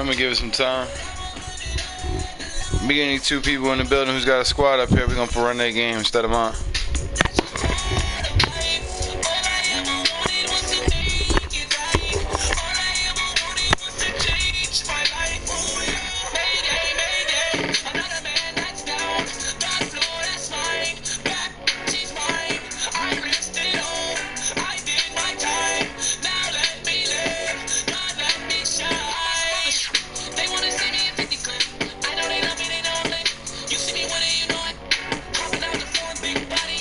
I'm gonna give it some time. We gonna need 2 people in the building who's got a squad up here. We're gonna run their game instead of mine. You see me when you know it. Popping out the phone, big body.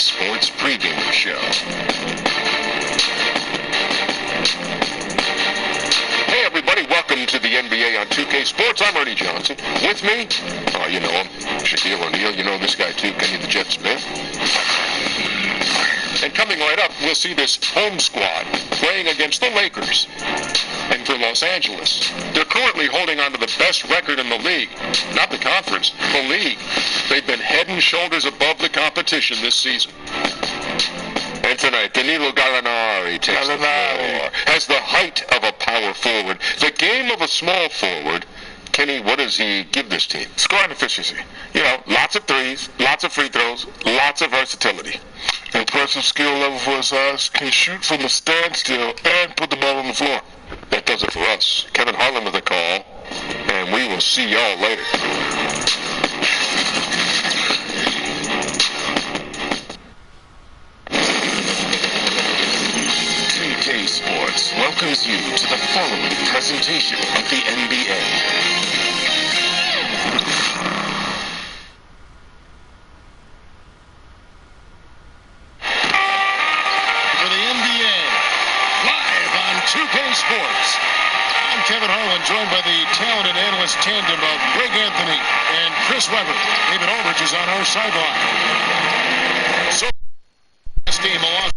Sports pregame show. Hey everybody, welcome to the NBA on 2K Sports. I'm Ernie Johnson. With me, oh you know him, Shaquille O'Neal. You know this guy too, Kenny the Jet Smith. And coming right up, we'll see this home squad playing against the Lakers. And for Los Angeles, they're currently holding on to the best record in the league. Not the conference, the league. They've been head and shoulders above the competition this season. And tonight, Danilo Gallinari takes the floor. Has the height of a power forward, the game of a small forward. Kenny, what does he give this team? Scoring efficiency. You know, lots of threes, lots of free throws, lots of versatility. Impressive skill level for his size. Can shoot from a standstill and put the ball on the floor. That does it for us. Kevin Harlan with a call, and we will see y'all later. Sports welcomes you to the following presentation of the NBA. For the NBA, live on 2K Sports. I'm Kevin Harlan, joined by the talented analyst tandem of Greg Anthony and Chris Webber. David Aldridge is on our sideline. So, this team along.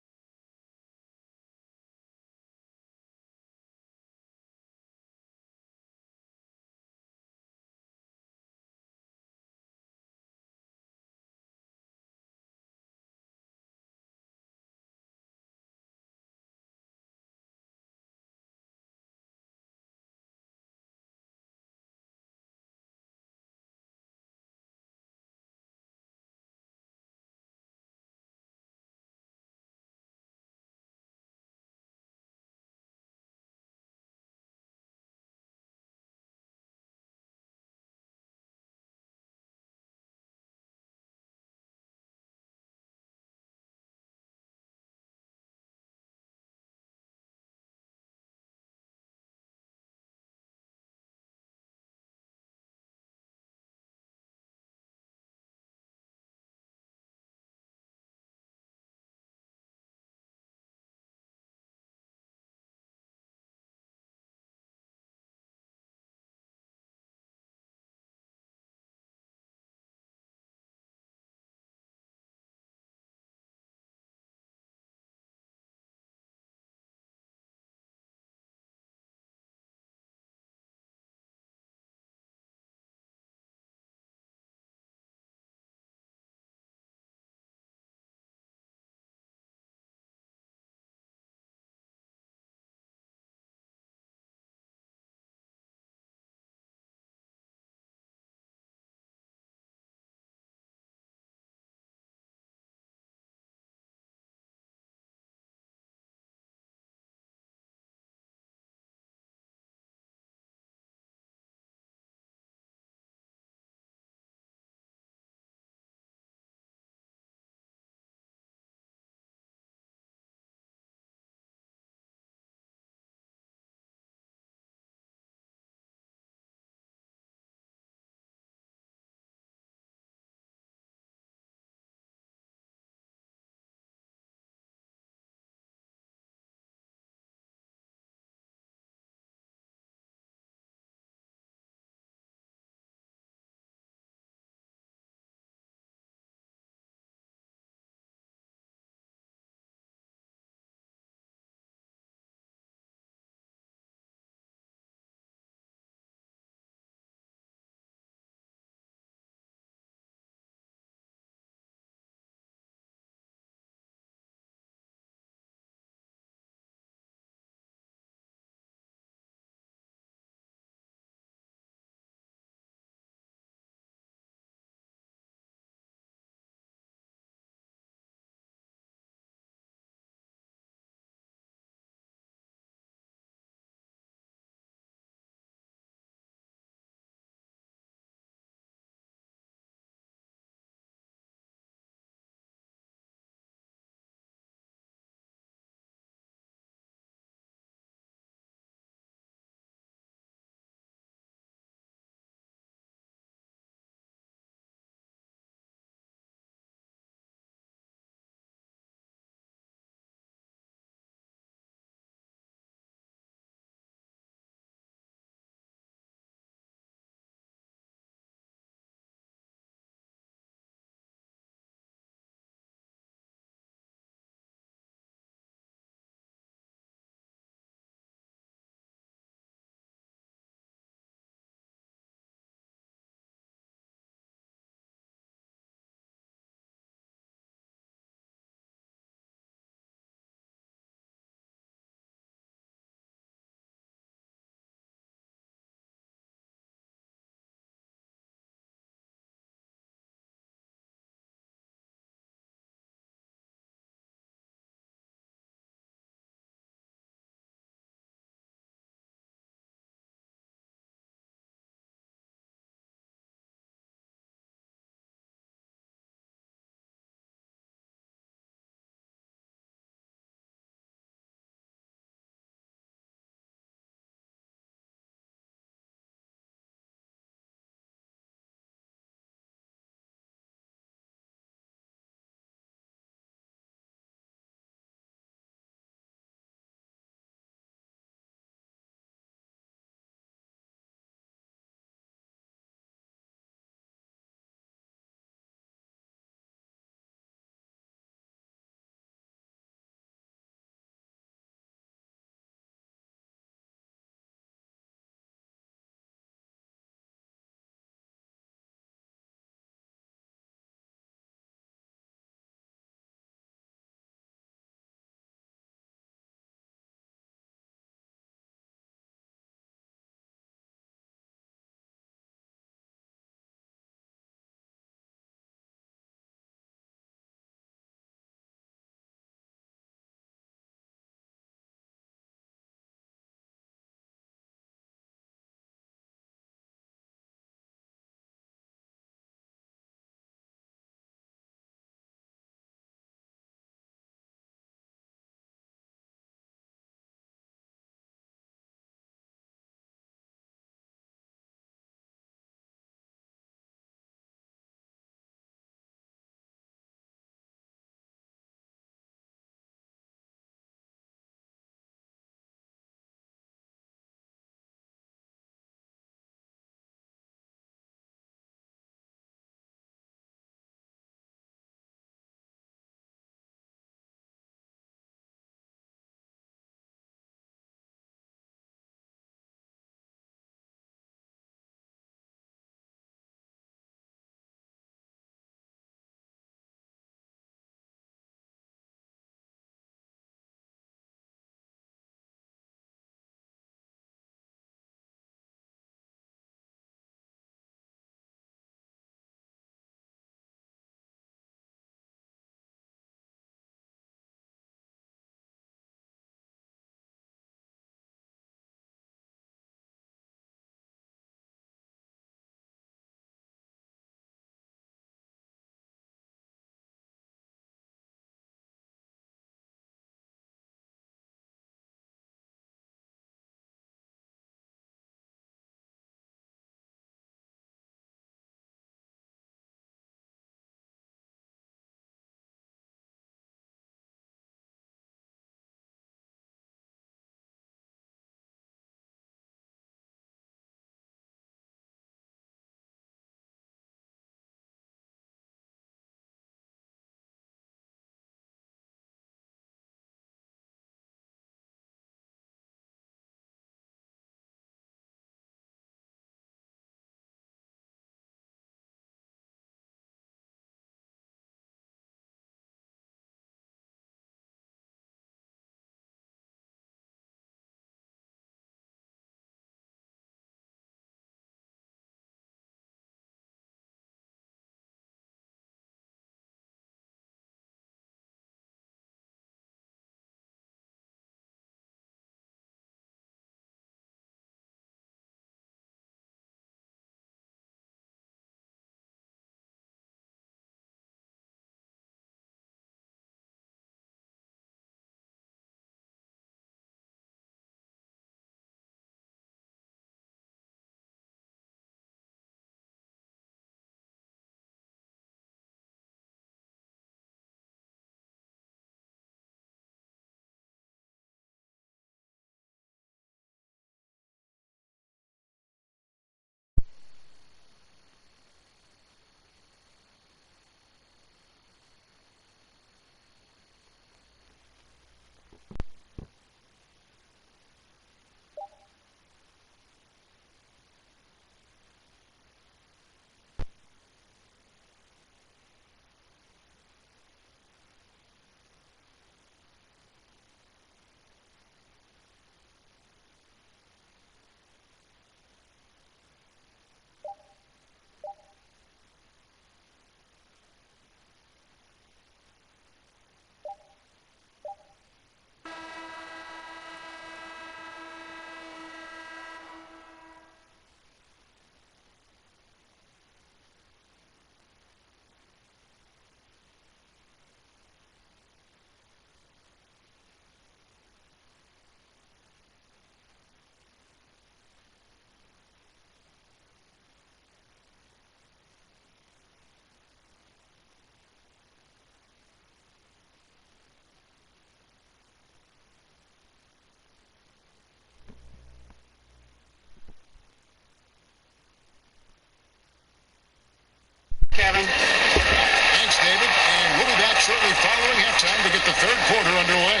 halftime to get the third quarter underway.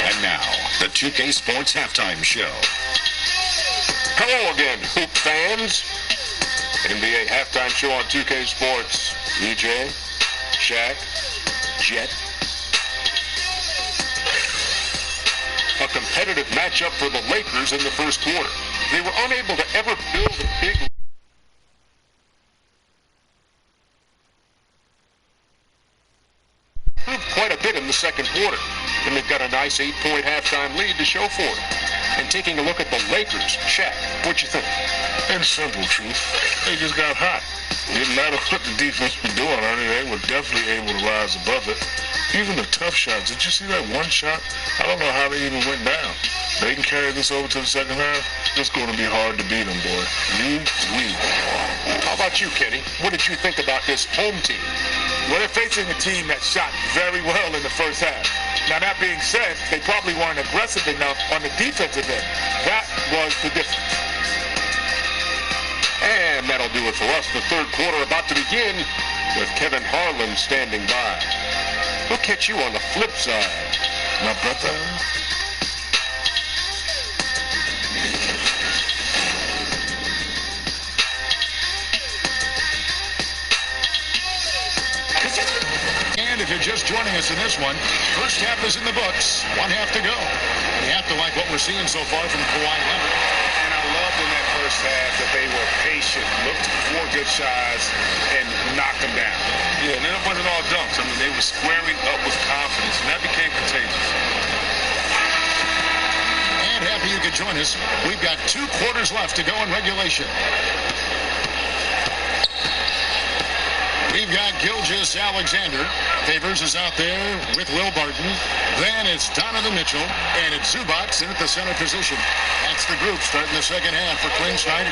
And now, the 2K Sports Halftime Show. Hello again, Hoop fans. NBA Halftime Show on 2K Sports. EJ, Shaq, Jet. A competitive matchup for the Lakers in the first quarter. They were unable to ever build a big quite a bit in the second quarter, and they've got a nice 8-point halftime lead to show for it. And taking a look at the Lakers, Shaq, what'd you think? In simple truth, they just got hot. Didn't matter what the defense was doing, honey, they were definitely able to rise above it. Even the tough shots, did you see that one shot? I don't know how they even went down. They can carry this over to the second half. It's going to be hard to beat them, boy. How about you, Kenny? What did you think about this home team? Well, they're facing a team that shot very well in the first half. Now, that being said, they probably weren't aggressive enough on the defensive end. That was the difference. And that'll do it for us. The third quarter about to begin with Kevin Harlan standing by. We'll catch you on the flip side. My brother. And if you're just joining us in this one, first half is in the books. One half to go. You have to like what we're seeing so far from Kawhi Leonard. And I loved in that first half that they were patient, looked for good shots, and knocked them down. Yeah, and it wasn't all dunks. I mean, they were squaring up with confidence, and that became contagious. And happy you could join us. We've got 2 quarters left to go in regulation. We've got Gilgeous Alexander. Favors is out there with Will Barton. Then it's Donovan Mitchell, and it's Zubats in at the center position. That's the group starting the second half for Quinn Snyder.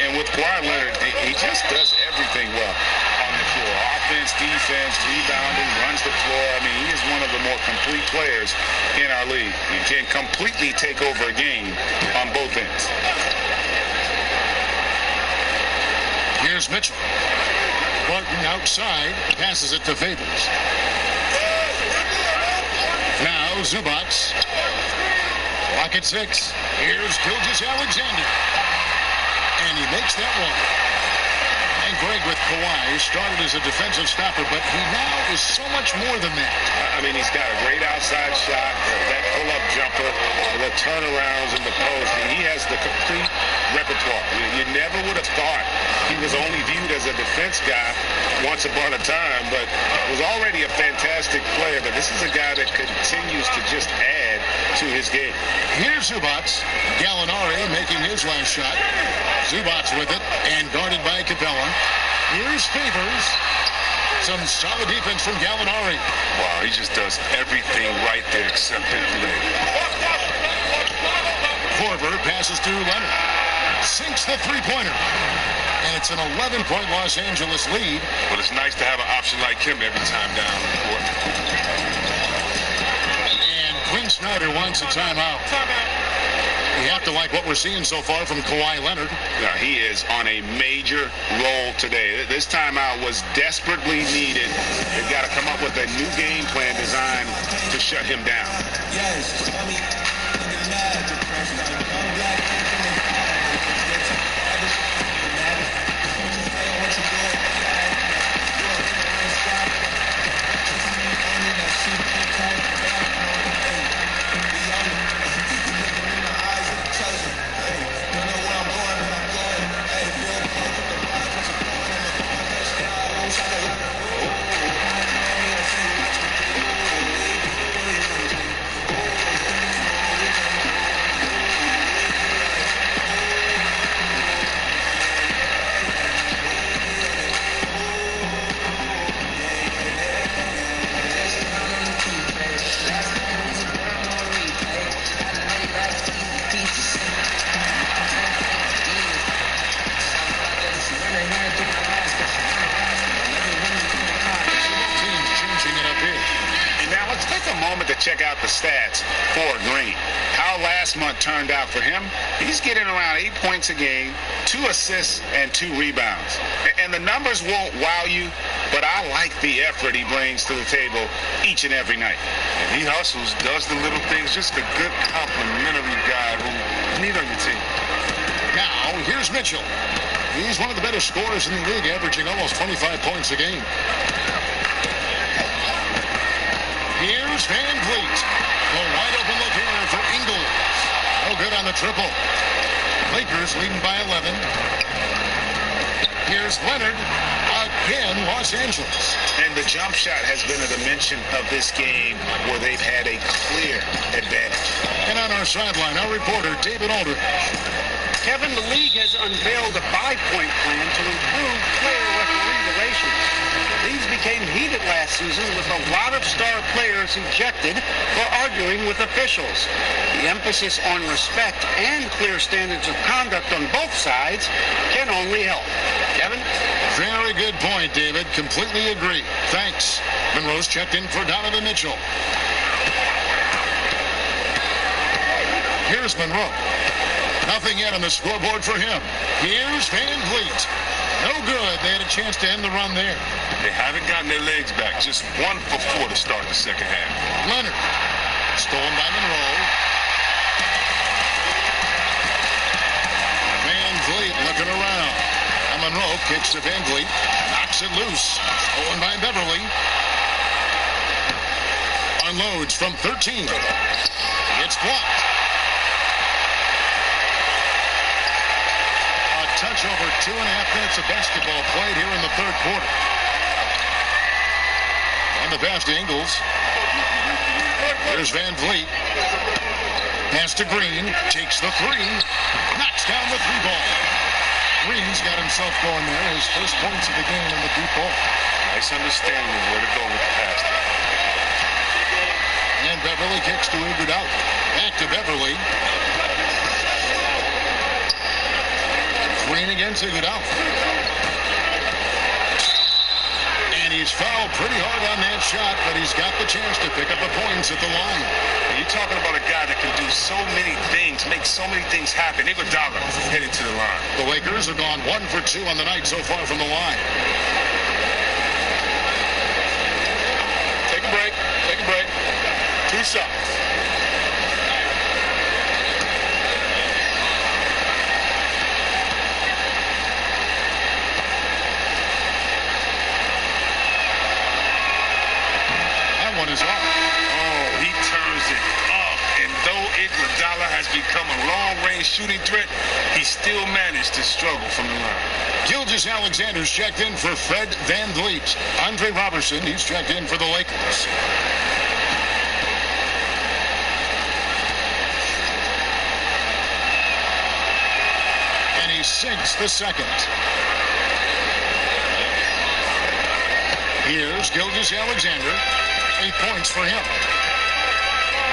And with Kawhi Leonard, he just does everything well on the floor. Offense, defense, rebounding, runs the floor. I mean, he is one of the more complete players in our league. He can completely take over a game on both ends. Here's Mitchell. Barton outside, passes it to Favors. Now Zubats. Clock at 6. Here's Gilgeous Alexander. And he makes that one. And Greg with Kawhi started as a defensive stopper, but he now is so much more than that. I mean, he's got a great outside shot, that pull-up jumper, the turnarounds in the post, and he has the complete repertoire. You never would have thought he was only viewed as a defense guy once upon a time, but was already a fantastic player. But this is a guy that continues to just add to his game. Here's Zubats. Gallinari making his last shot. Zubats with it and guarded by Capella. Here's Favors. Some solid defense from Gallinari. Wow, he just does everything right there except hit play. Korver passes to Leonard. Sinks the three-pointer. And it's an 11-point Los Angeles lead. But it's nice to have an option like him every time down the court. And Quinn Snyder wants a timeout. You have to like what we're seeing so far from Kawhi Leonard. Yeah, he is on a major roll today. This timeout was desperately needed. They've got to come up with a new game plan designed to shut him down. moment to check out the stats for Green. How last month turned out for him, he's getting around 8 points a game, 2 assists, and 2 rebounds. And the numbers won't wow you, but I like the effort he brings to the table each and every night. And he hustles, does the little things, just a good complimentary guy who you need on your team. Now, here's Mitchell. He's one of the better scorers in the league, averaging almost 25 points a game. Here's Van Vliet. The wide open look here for Ingles. No good on the triple. Lakers leading by 11. Here's Leonard. Again, Los Angeles. And the jump shot has been a dimension of this game where they've had a clear advantage. And on our sideline, our reporter, David Aldridge. Kevin, the league has unveiled a 5-point plan to improve player-referee relations. These became heated last season with a lot of star players ejected for arguing with officials. The emphasis on respect and clear standards of conduct on both sides can only help. Kevin? Very good point, David. Completely agree. Thanks. Monroe's checked in for Donovan Mitchell. Here's Monroe. Nothing yet on the scoreboard for him. Here's Van Vliet. No good. They had a chance to end the run there. They haven't gotten their legs back. Just 1 for 4 to start the second half. Leonard. Stolen by Monroe. Van Vliet looking around. And Monroe kicks to Van Vliet. Knocks it loose. Stolen by Beverly. Unloads from 13. It's blocked. Touch over 2.5 minutes of basketball played here in the third quarter. And the pass to Ingles. Here's Van Vliet. Pass to Green. Takes the 3. Knocks down the 3 ball. Green's got himself going there. His first points of the game in the deep ball. Nice understanding of where to go with the pass. And Beverly kicks to Iguodala. Back to Beverly. Green against Iguodala. And he's fouled pretty hard on that shot, but he's got the chance to pick up the points at the line. You're talking about a guy that can do so many things, make so many things happen. Iguodala headed to the line. The Lakers have gone 1 for 2 on the night so far from the line. Take a break. Take a break. 2 shots. One is off. Oh, he turns it up. And though Iguodala has become a long-range shooting threat, he still managed to struggle from the line. Gilgeous-Alexander's checked in for Fred Van Vliet. Andre Robertson, he's checked in for the Lakers. And he sinks the second. Here's Gilgeous-Alexander. 8 points for him.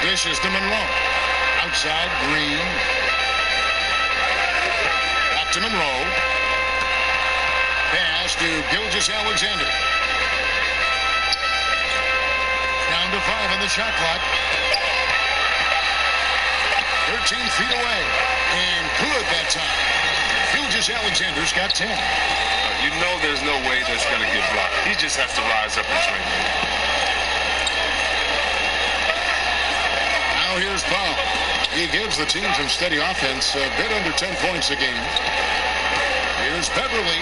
Dishes to Monroe. Outside, Green. Back to Monroe. Pass to Gilgeous-Alexander. Down to 5 on the shot clock. 13 feet away. And good that time. Gilgeous-Alexander's got 10. You know there's no way that's going to get blocked. He just has to rise up and drink. Now here's Powell. He gives the team some steady offense, a bit under 10 points a game. Here's Beverly.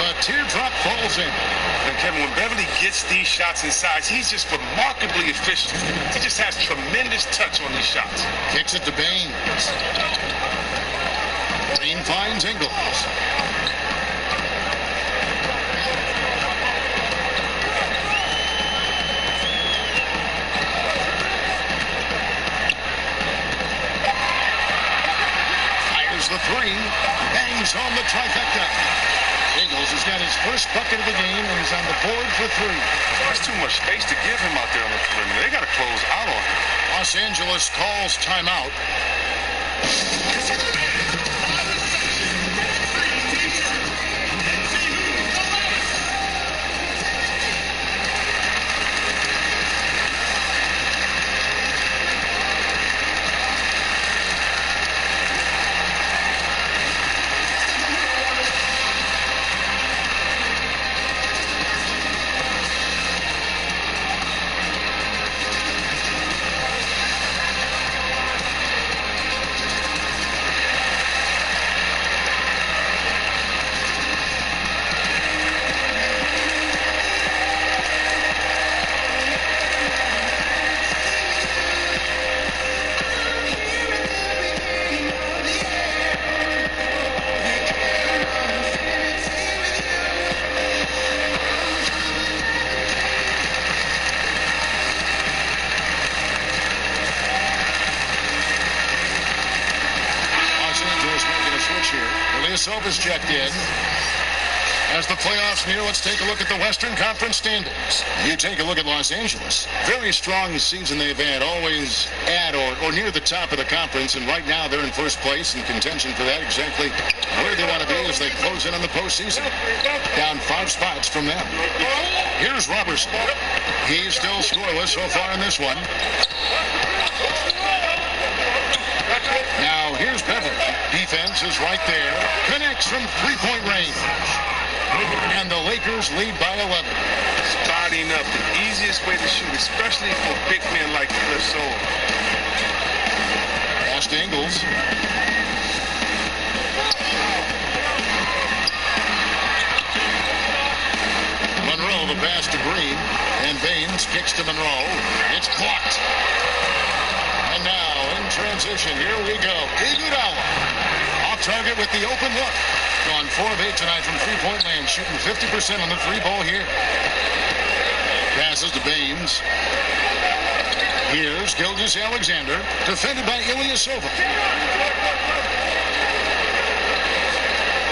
A teardrop falls in. And Kevin, when Beverly gets these shots inside, he's just remarkably efficient. He just has tremendous touch on these shots. Kicks it to Baines. Green finds Ingles. The 3, bangs home the trifecta. Ingles has got his first bucket of the game and is on the board for 3. There's too much space to give him out there on the perimeter. They got to close out on him. Los Angeles calls timeout. Ilyasova's checked in. As the playoffs near, let's take a look at the Western Conference standings. You take a look at Los Angeles. Very strong season they've had, always at or near the top of the conference, and right now they're in first place in contention for that, exactly where they want to be as they close in on the postseason. Down 5 spots from them. Here's Robertson. He's still scoreless so far in this one. Now here's Beverly. Defense is right there. Connects from three-point range. And the Lakers lead by 11. Spotting up, the easiest way to shoot, especially for big men like Ilyasova. Pass to Ingles. Monroe, the pass to Green. And Baines kicks to Monroe. It's blocked. And now, in transition, here we go. Iguodala. Off target with the open look. Gone 4 of 8 tonight from three-point land, shooting 50% on the three ball here. Passes to Baines. Here's Gilgeous-Alexander, defended by Ilyasova.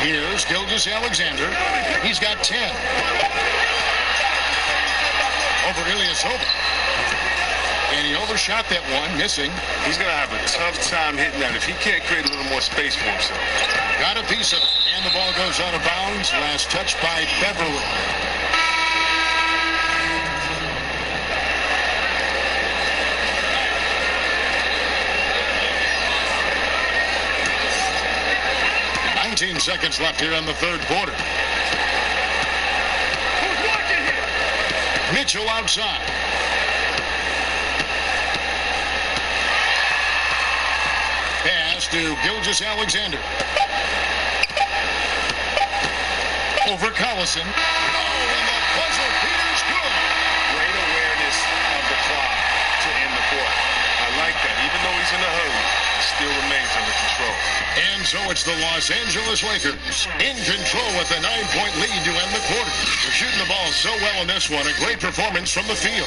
Here's Gilgeous-Alexander. He's got 10. Over Ilyasova. And he overshot that one, missing. He's going to have a tough time hitting that if he can't create a little more space for himself. Got a piece of it. And the ball goes out of bounds. Last touch by Beverly. Seconds left here in the third quarter. Mitchell outside. Pass to Gilgeous-Alexander. Over Collison. Oh, and the buzzer beater's good. Great awareness of the clock to end the quarter. I like that. Even though he's in a hurry, he still remains under control. And so it's the Los Angeles Lakers in control with a 9-point lead to end the quarter. They're shooting the ball so well in this one. A great performance from the field.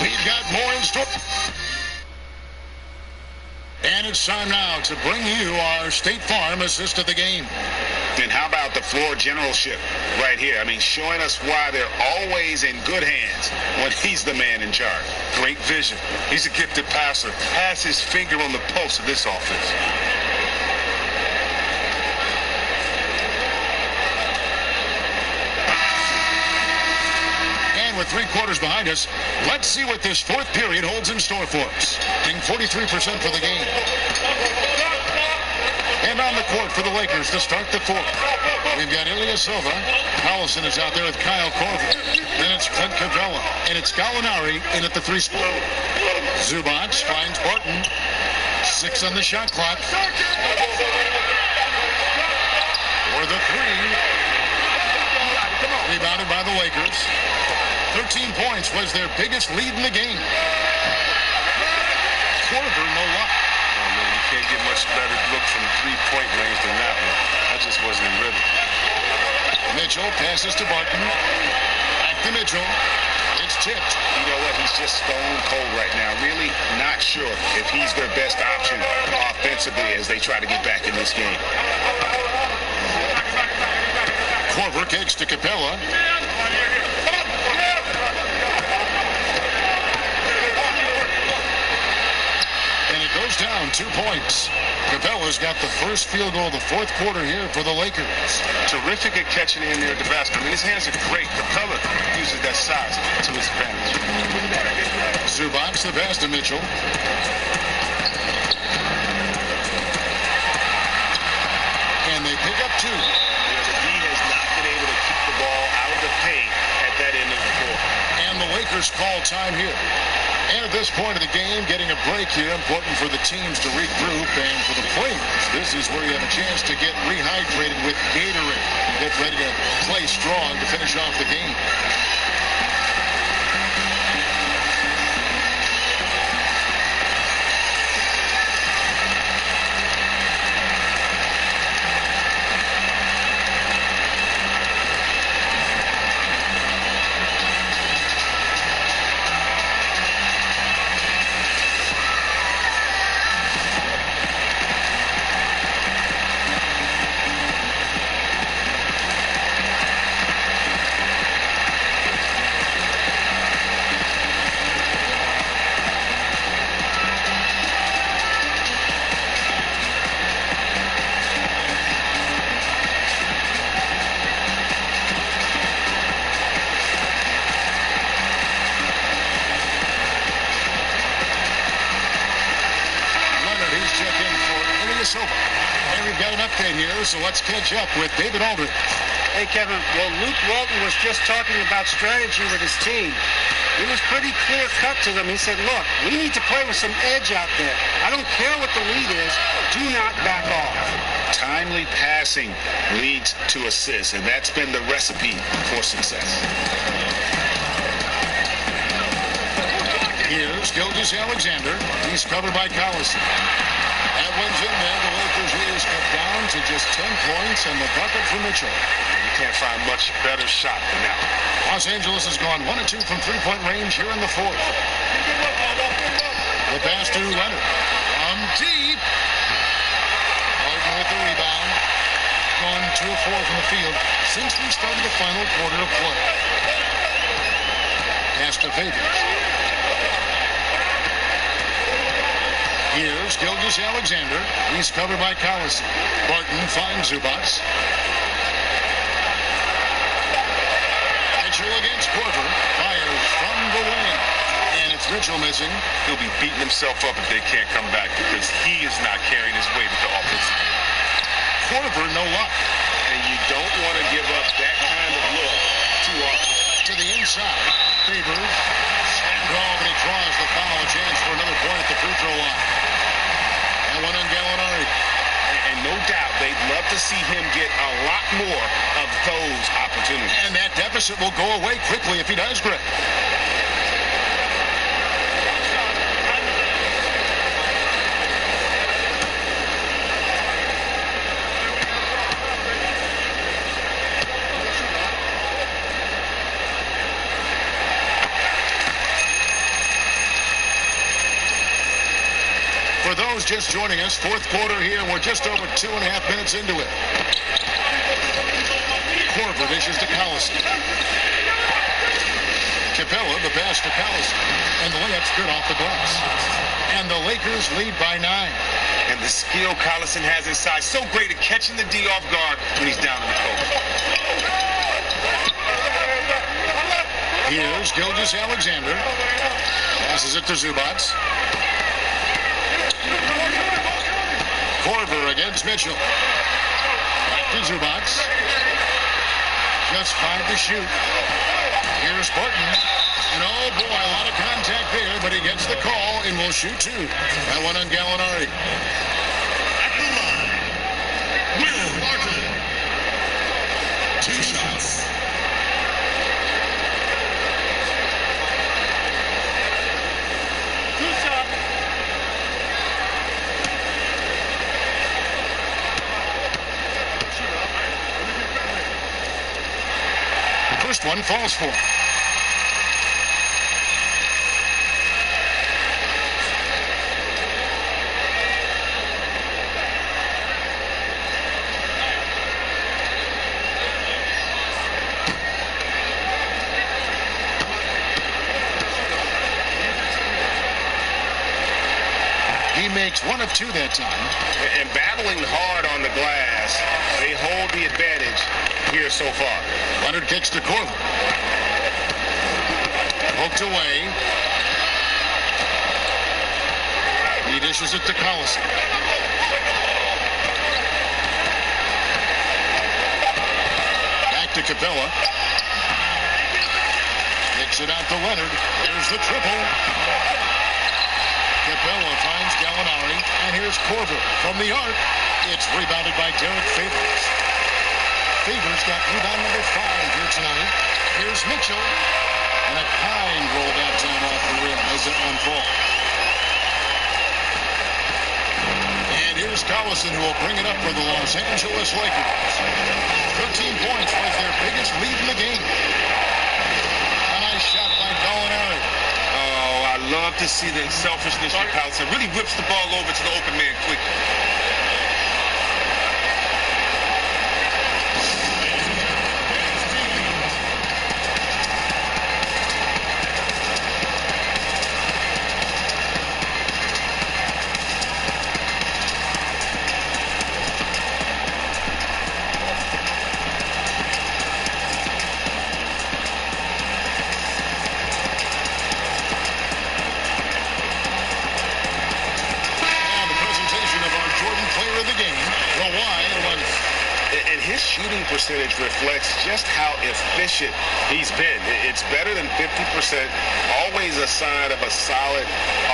We've got more in store. And it's time now to bring you our State Farm assist of the game. And how about the floor generalship right here? I mean, showing us why they're always in good hands when he's the man in charge. Great vision. He's a gifted passer. Has his finger on the pulse of this offense. With 3 quarters behind us, let's see what this fourth period holds in store for us. Hitting 43% for the game. And on the court for the Lakers to start the fourth. We've got Ilyasova. Collison is out there with Kyle Korver. Then it's Clint Capella. And it's Gallinari in at the 3 spot. Zubac finds Barton. 6 on the shot clock. For the 3. Rebounded by the Lakers. 13 points was their biggest lead in the game. Korver, no luck. Oh, man, you can't get much better look from 3-point range than that one. That just wasn't in rhythm. Mitchell passes to Barton. Back to Mitchell. It's tipped. You know what? He's just stone cold right now. Really not sure if he's their best option offensively as they try to get back in this game. Korver kicks to Capella. Goes down 2 points. Capella's got the first field goal of the fourth quarter here for the Lakers. Terrific at catching in there at the basket. I mean, his hands are great. Capella uses that size to his advantage. Zubac the pass to Mitchell. And they pick up 2. The D has not been able to keep the ball out of the paint at that end of the court. And the Lakers call time here. And at this point of the game, getting a break here, important for the teams to regroup, and for the players, this is where you have a chance to get rehydrated with Gatorade. Get ready to play strong to finish off the game. we've got an update here, so let's catch up with David Aldridge. Hey, Kevin. Well, Luke Walton was just talking about strategy with his team. He was pretty clear-cut to them. He said, look, we need to play with some edge out there. I don't care what the lead is. Do not back off. Timely passing leads to assists, and that's been the recipe for success. Here's Gilgeous-Alexander. He's covered by Collison. That one's in there. The Lakers lead is cut down to just 10 points, and the bucket for Mitchell. You can't find much better shot than that. Los Angeles has gone 1 of 2 from three-point range here in the fourth. The pass to Leonard. From deep. Martin with the rebound. Gone 2 of 4 from the field since we started the final quarter of play. Pass to Favors. Here's Gilgeous-Alexander. He's covered by Collison. Barton finds Zubats. Mitchell against Korver. Fires from the wing. And it's Mitchell missing. He'll be beating himself up if they can't come back because he is not carrying his weight at the offensive end. Korver, no luck. And you don't want to give up that kind of look too often. To the inside. Favors. And he draws the foul. A chance for another point at the free throw line. That one on Gallinari. And no doubt they'd love to see him get a lot more of those opportunities. And that deficit will go away quickly if he does, Greg. For those just joining us, fourth quarter here, we're just over 2.5 minutes into it. Korver dishes to Collison. Capella, the pass to Collison. And the layup's good off the glass. And the Lakers lead by 9. And the skill Collison has inside, so great at catching the D off guard when he's down in the post. Here's Gilgeous-Alexander. Passes it to Zubats. Korver against Mitchell. Back to Zubats. Just 5 to shoot. Here's Barton. And oh boy, a lot of contact there, but he gets the call and will shoot 2. That one on Gallinari. At the line, Will Barton. 2 shots. First one falls for him. He makes 1 of 2 that time. And battling hard on the glass, they hold the advantage here so far. Leonard kicks to Korver. Poked away. He dishes it to Collison. Back to Capella. Kicks it out to Leonard. Here's the triple. Capella finds Gallinari. And here's Korver from the arc. It's rebounded by Derek Favors. Favors got rebound number 5 here tonight. Here's Mitchell. And a kind roll that time off the rim as that one falls. And here's Collison, who will bring it up for the Los Angeles Lakers. 13 points was their biggest lead in the game. A nice shot by Gallinari. Oh, I love to see the selfishness of Collison. Really whips the ball over to the open man quickly. his shooting percentage reflects just how efficient he's been. It's better than 50%, always a sign of a solid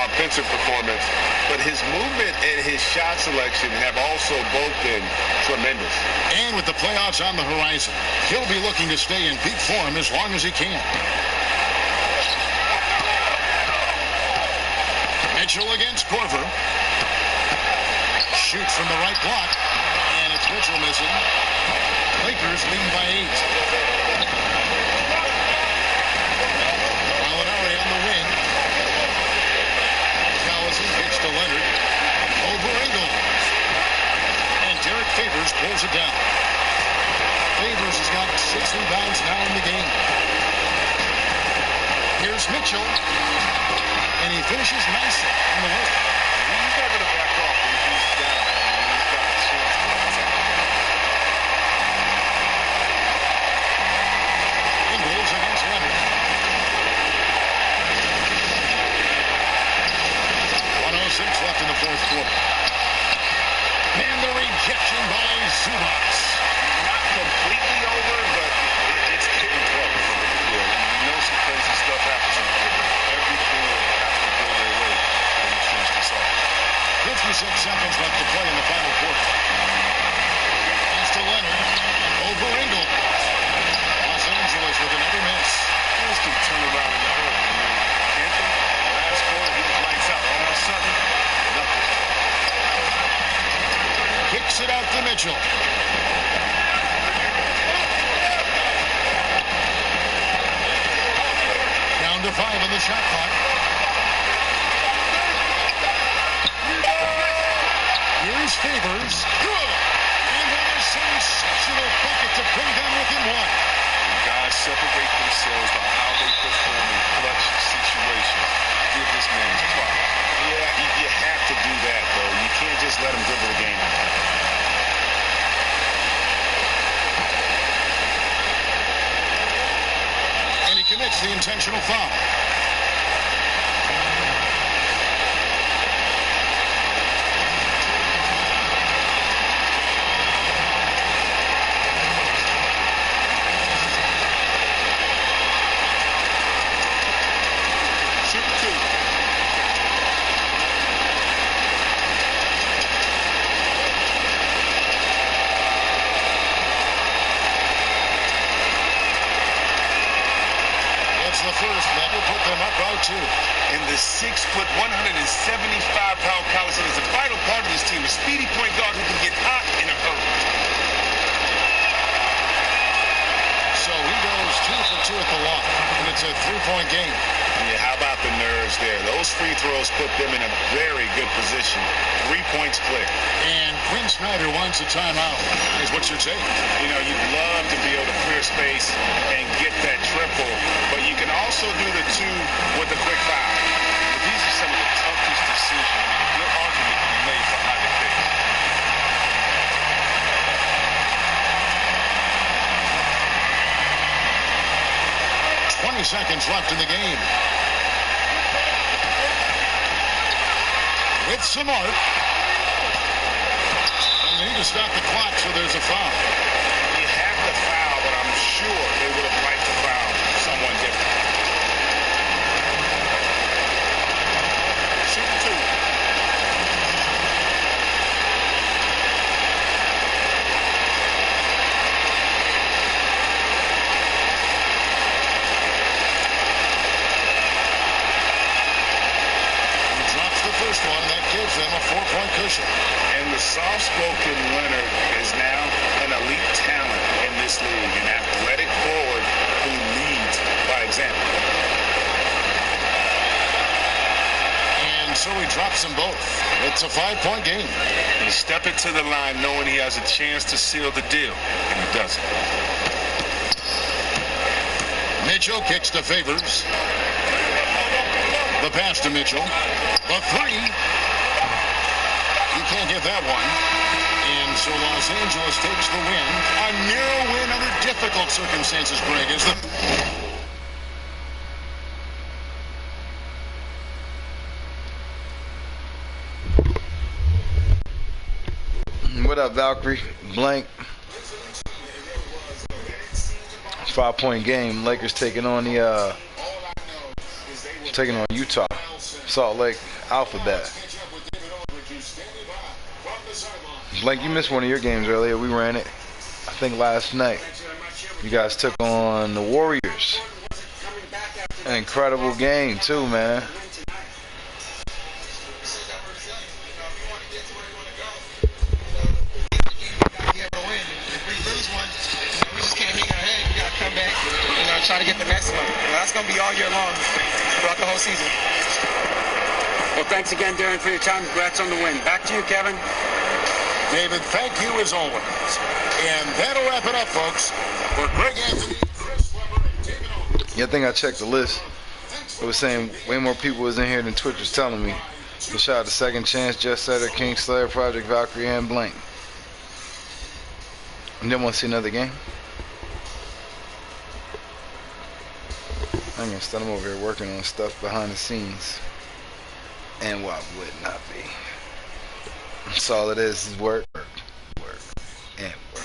offensive performance. But his movement and his shot selection have also both been tremendous. And with the playoffs on the horizon, he'll be looking to stay in peak form as long as he can. Mitchell against Corver. Shoots from the right block. And it's Mitchell missing. Lakers lead by 8. Molinari on the wing. Collison pitch to Leonard. Over Ingles. And Derek Favors pulls it down. Favors has got 6 rebounds now in the game. Here's Mitchell. And he finishes nicely on the way. He's not going to back off when he's down. He's got a chance to bounce out. Ingles against Leonard. 1:06 left in the fourth quarter. And the rejection by Zubac. Not completely over, but it's getting close. Yeah, you know some crazy stuff happens on here. Everything has to go their way when you finish this off. 56 seconds left to play in the final quarter. Pass to Leonard. Over Ingles. Los Angeles with another miss. This can turn around in a hurry. I mean, Anthony, last quarter, he was lights out. All of a sudden, nothing. Kicks it out to Mitchell. Down to 5 on the shot clock. Here's Favors. Good. And what a sensational bucket to bring them within 1. Guys separate themselves by how they perform in clutch situations. Give this man his props. Yeah, you have to do that, though. You can't just let him dribble the game. And he commits the intentional foul. The first that will put them up by 2. And the 6', 175-pound Collison is a vital part of this team. A speedy point guard who can get hot in a hurry. So he goes 2 for 2 at the line, and it's a 3-point game. Yeah, how about the nerves there? Those free throws put them in a very good position. 3 points clear. And Quinn Snyder wants a timeout, is what you're saying. You know, you'd love to be able to clear space and get that triple, but you can also do the 2 with a quick foul. But these are some of the toughest decisions. Good argument can be made for either case. 20 seconds left in the game. With Samart. And they need to stop the clock, so there's a foul. You have to foul, but I'm sure they would have liked to foul someone different. Shoot 2. First one, that gives them a 4-point cushion. And the soft-spoken Leonard is now an elite talent in this league, an athletic forward who leads by example. And so he drops them both. It's a 5-point game. He's stepping to the line knowing he has a chance to seal the deal, and he doesn't. Mitchell kicks to Favors. The pass to Mitchell. The 3. You can't get that one. And so Los Angeles takes the win. A narrow win under difficult circumstances, Greg, is the... What up, Valkyrie? Blank. 5-point game. Lakers taking on Utah. Salt Lake Alphabet. Blank, you missed one of your games earlier. We ran it, I think, last night. You guys took on the Warriors. An incredible game, too, man. Try to get the next one. That's going to be all year long, throughout the whole season. Well, thanks again, Darren, for your time. Congrats on the win. Back to you, Kevin. David, thank you as always. And that'll wrap it up, folks. For Greg Anthony, Chris Webber, and David Owens. Yeah, I think I checked the list. It was saying way more people was in here than Twitch was telling me. So shout out to Second Chance, Just Setter, King Slayer, Project Valkyrie, and Blank. You didn't want to see another game? I'm gonna start over here working on stuff behind the scenes. And what would not be. That's all it is work, and work.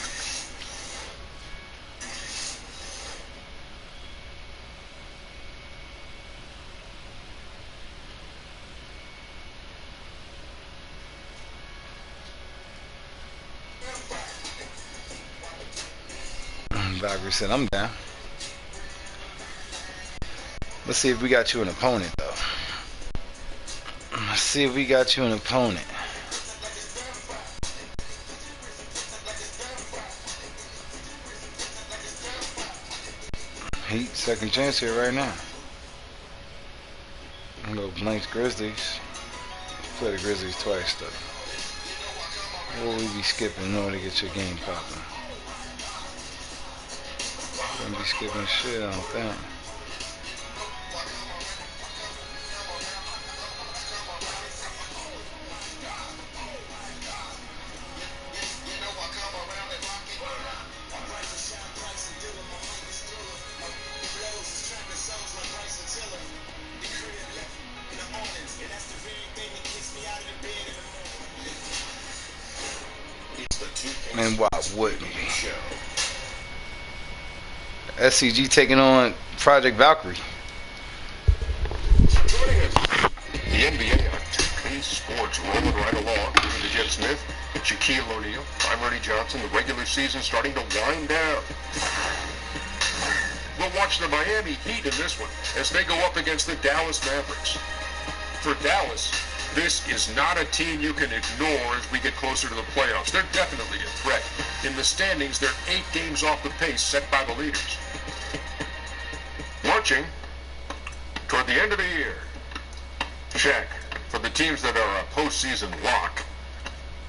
Valkyrie said, I'm down. Let's see if we got you an opponent, though. Let's see if we got you an opponent. Heat, Second Chance here right now. I'm gonna go Blank's Grizzlies. Play the Grizzlies twice, though. What will we be skipping in order to get your game popping? Gonna be skipping shit, I don't think. And why wouldn't we? SCG taking on Project Valkyrie. The NBA on 2K Sports rolling right along. To Jeff Smith, Shaquille O'Neal, I'm Ernie Johnson. The regular season starting to wind down. We'll watch the Miami Heat in this one as they go up against the Dallas Mavericks. For Dallas, this is not a team you can ignore as we get closer to the playoffs. They're definitely a threat. In the standings, they're 8 games off the pace set by the leaders. Marching toward the end of the year. Check. For the teams that are a postseason lock,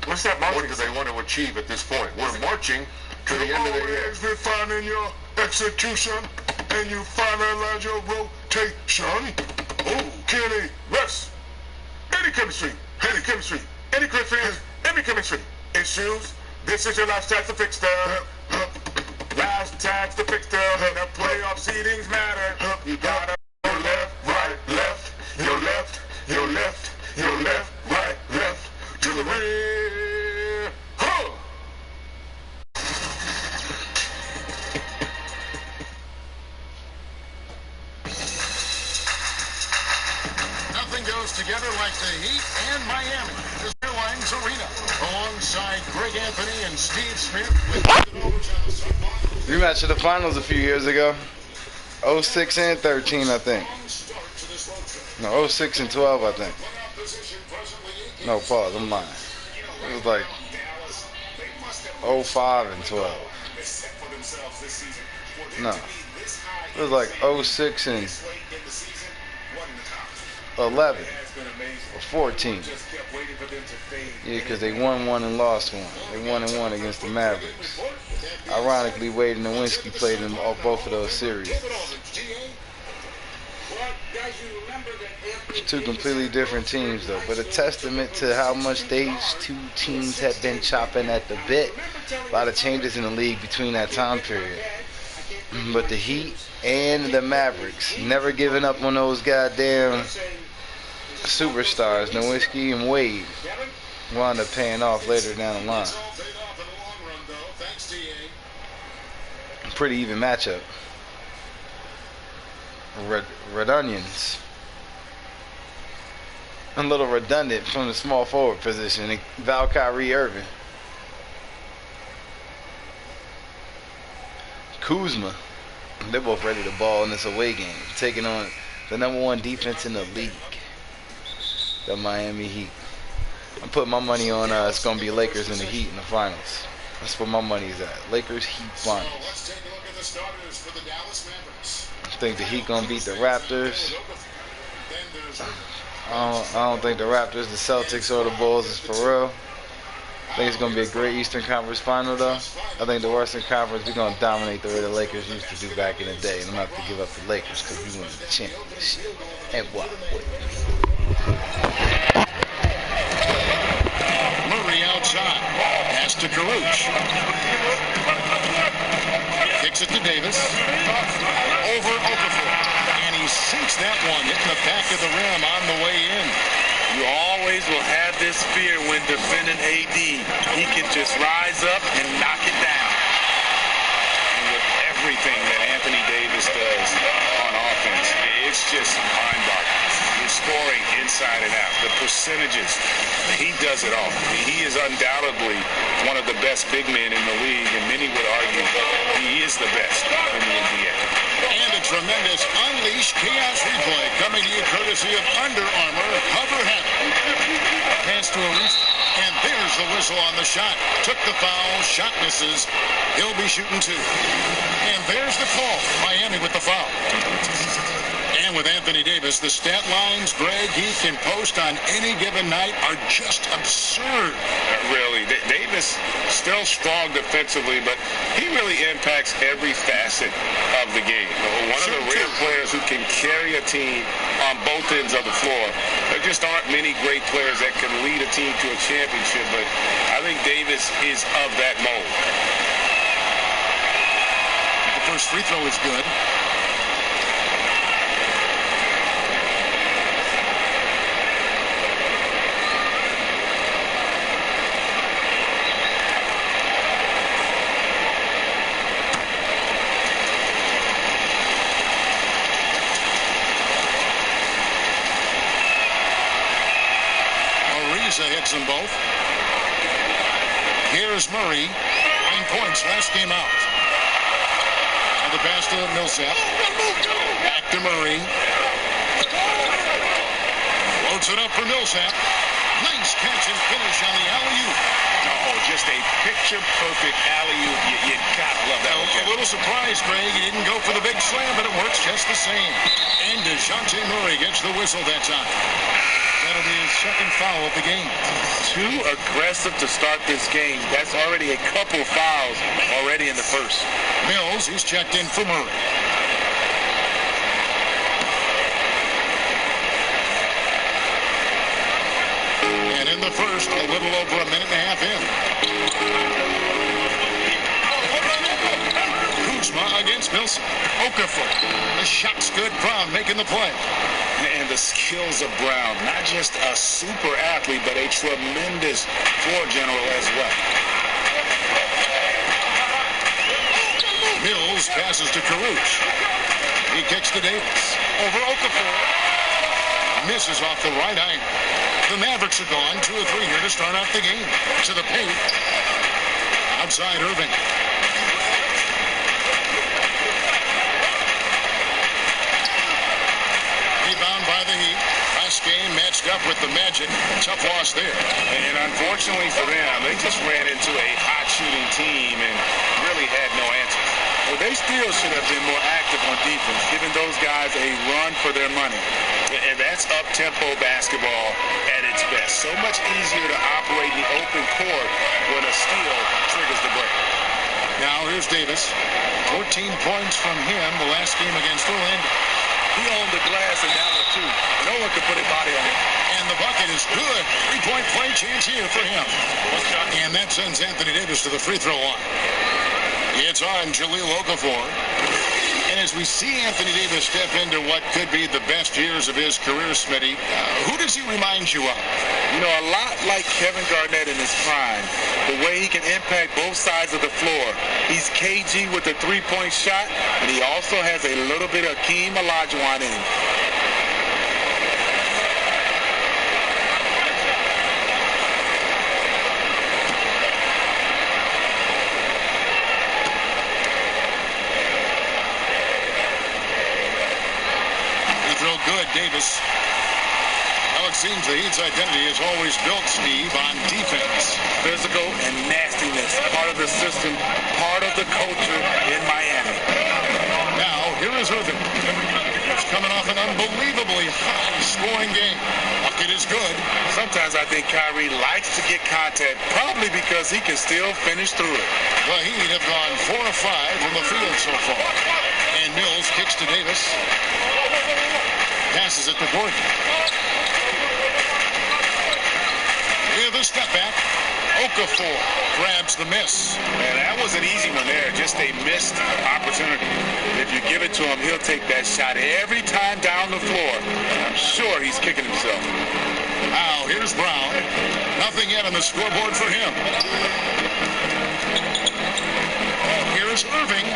what's that marching? What do they want to achieve at this point? We're marching to the end of the year. Always refining your execution, and you finalize your rotation. Oh, Kenny, rest. Any chemistry, any chemistry, any chemistry issues. This is your last chance to fix them. Last chance to fix them. The playoff seedings matter. You gotta go left, right, left. Your left, your left, your left, right, left. To the rear. Huh. Nothing goes together like the Heat and Miami. The Airlines Arena. Alongside Greg Anthony and Steve Smith. Rematch of the finals a few years ago. 06 and 13, I think. No, 06 and 12, I think. No, pause, I'm lying. It was like 05 and 12. No. It was like 06 and 11 or 14. Yeah, because they won one and lost one. They won and won against the Mavericks. Ironically, Wade and Nowinski played in both of those series. Two completely different teams, though, but a testament to how much these two teams have been chopping at the bit. A lot of changes in the league between that time period. But the Heat and the Mavericks never giving up on those goddamn superstars, Nowinski and Wade, wound up paying off later down the line. Pretty even matchup. redundance. A little redundant from the small forward position. Val Kyrie Irving. Kuzma. They're both ready to ball in this away game. Taking on the #1 defense in the league. The Miami Heat. I'm putting my money on it's going to be Lakers and the Heat in the finals. That's where my money's at. Lakers, Heat, finals. I think the Heat going to beat the Raptors. I don't think the Raptors, the Celtics, or the Bulls is for real. I think it's going to be a great Eastern Conference final, though. I think the Western Conference, we're going to dominate the way the Lakers used to do back in the day. And I'm going to have to give up the Lakers because we won the championship. And what? Murray outside. Pass to Caruth. Kicks it to Davis. Over Okafor. And he sinks that one, hitting the back of the rim on the way in. You always will have this fear when defending AD. He can just rise up and knock it down. And with everything that Anthony Davis does on offense, it's just mind-boggling. His scoring inside and out, the percentages, he does it all. He is undoubtedly one of the best big men in the league, and many would argue he is the best in the NBA. And a tremendous Unleash Chaos replay coming to you courtesy of Under Armour Hover Hat. Pass to Ariza. And there's the whistle on the shot. Took the foul. Shot misses. He'll be shooting 2. And there's the call. Miami with the foul. And with Anthony Davis, the stat lines Greg he can post on any given night are just absurd. Really, Davis still strong defensively, but he really impacts every facet of the game. One of the rare players who can carry a team on both ends of the floor. There just aren't many great players that can lead a team to a championship, but I think Davis is of that mold. The first free throw is good. Hits them both. Here's Murray. 9 points last game out. And the pass to Millsap. Back to Murray. Loads it up for Millsap. Nice catch and finish on the alley-oop. Oh, just a picture-perfect alley-oop. You gotta love that one. A little surprised, Greg. He didn't go for the big slam, but it works just the same. And DeJounte Murray gets the whistle that time. That'll be his second foul of the game. Too aggressive to start this game. That's already a couple fouls already in the first. Mills, he's checked in for Murray. And in the first, a little over a minute and a half in. Kuzma against Milson. Okafor. The shot's good. Brown making the play. And the skills of Brown, not just a super athlete, but a tremendous floor general as well. Mills passes to Caruth. He kicks to Davis. Over Okafor. Misses off the right iron. The Mavericks are gone. 2 or 3 here to start off the game. To the paint. Outside Irving. Rebound by the Heat. Last game matched up with the Magic. Tough loss there. And unfortunately for them, they just ran into a hot shooting team and really had no answers. Well, they still should have been more active on defense, giving those guys a run for their money. And that's up-tempo basketball at its best. So much easier to operate in the open court when a steal triggers the break. Now here's Davis. 14 points from him the last game against Orlando. He owned the glass and down the 2. No one could put a body on him. And the bucket is good. 3-point play chance here for him. And that sends Anthony Davis to the free throw line. It's on Jahlil Okafor. And as we see Anthony Davis step into what could be the best years of his career, Smitty, who does he remind you of? You know, a lot like Kevin Garnett in his prime. The way he can impact both sides of the floor. He's cagey with the three-point shot, and he also has a little bit of Hakeem Olajuwon in him. Good, Davis. Well, it seems the Heat's identity is always built, Steve, on defense. Physical and nastiness. Part of the system, part of the culture in Miami. Now, here is Irving. He's coming off an unbelievably high-scoring game. Bucket is good. Sometimes I think Kyrie likes to get contact, probably because he can still finish through it. The Heat have gone 4 of 5 from the field so far. And Mills kicks to Davis. Passes it to Gordon. With a step back, Okafor grabs the miss. Man, that was an easy one there. Just a missed opportunity. If you give it to him, he'll take that shot every time down the floor. I'm sure he's kicking himself. Now, here's Brown. Nothing yet on the scoreboard for him. Here's Irving.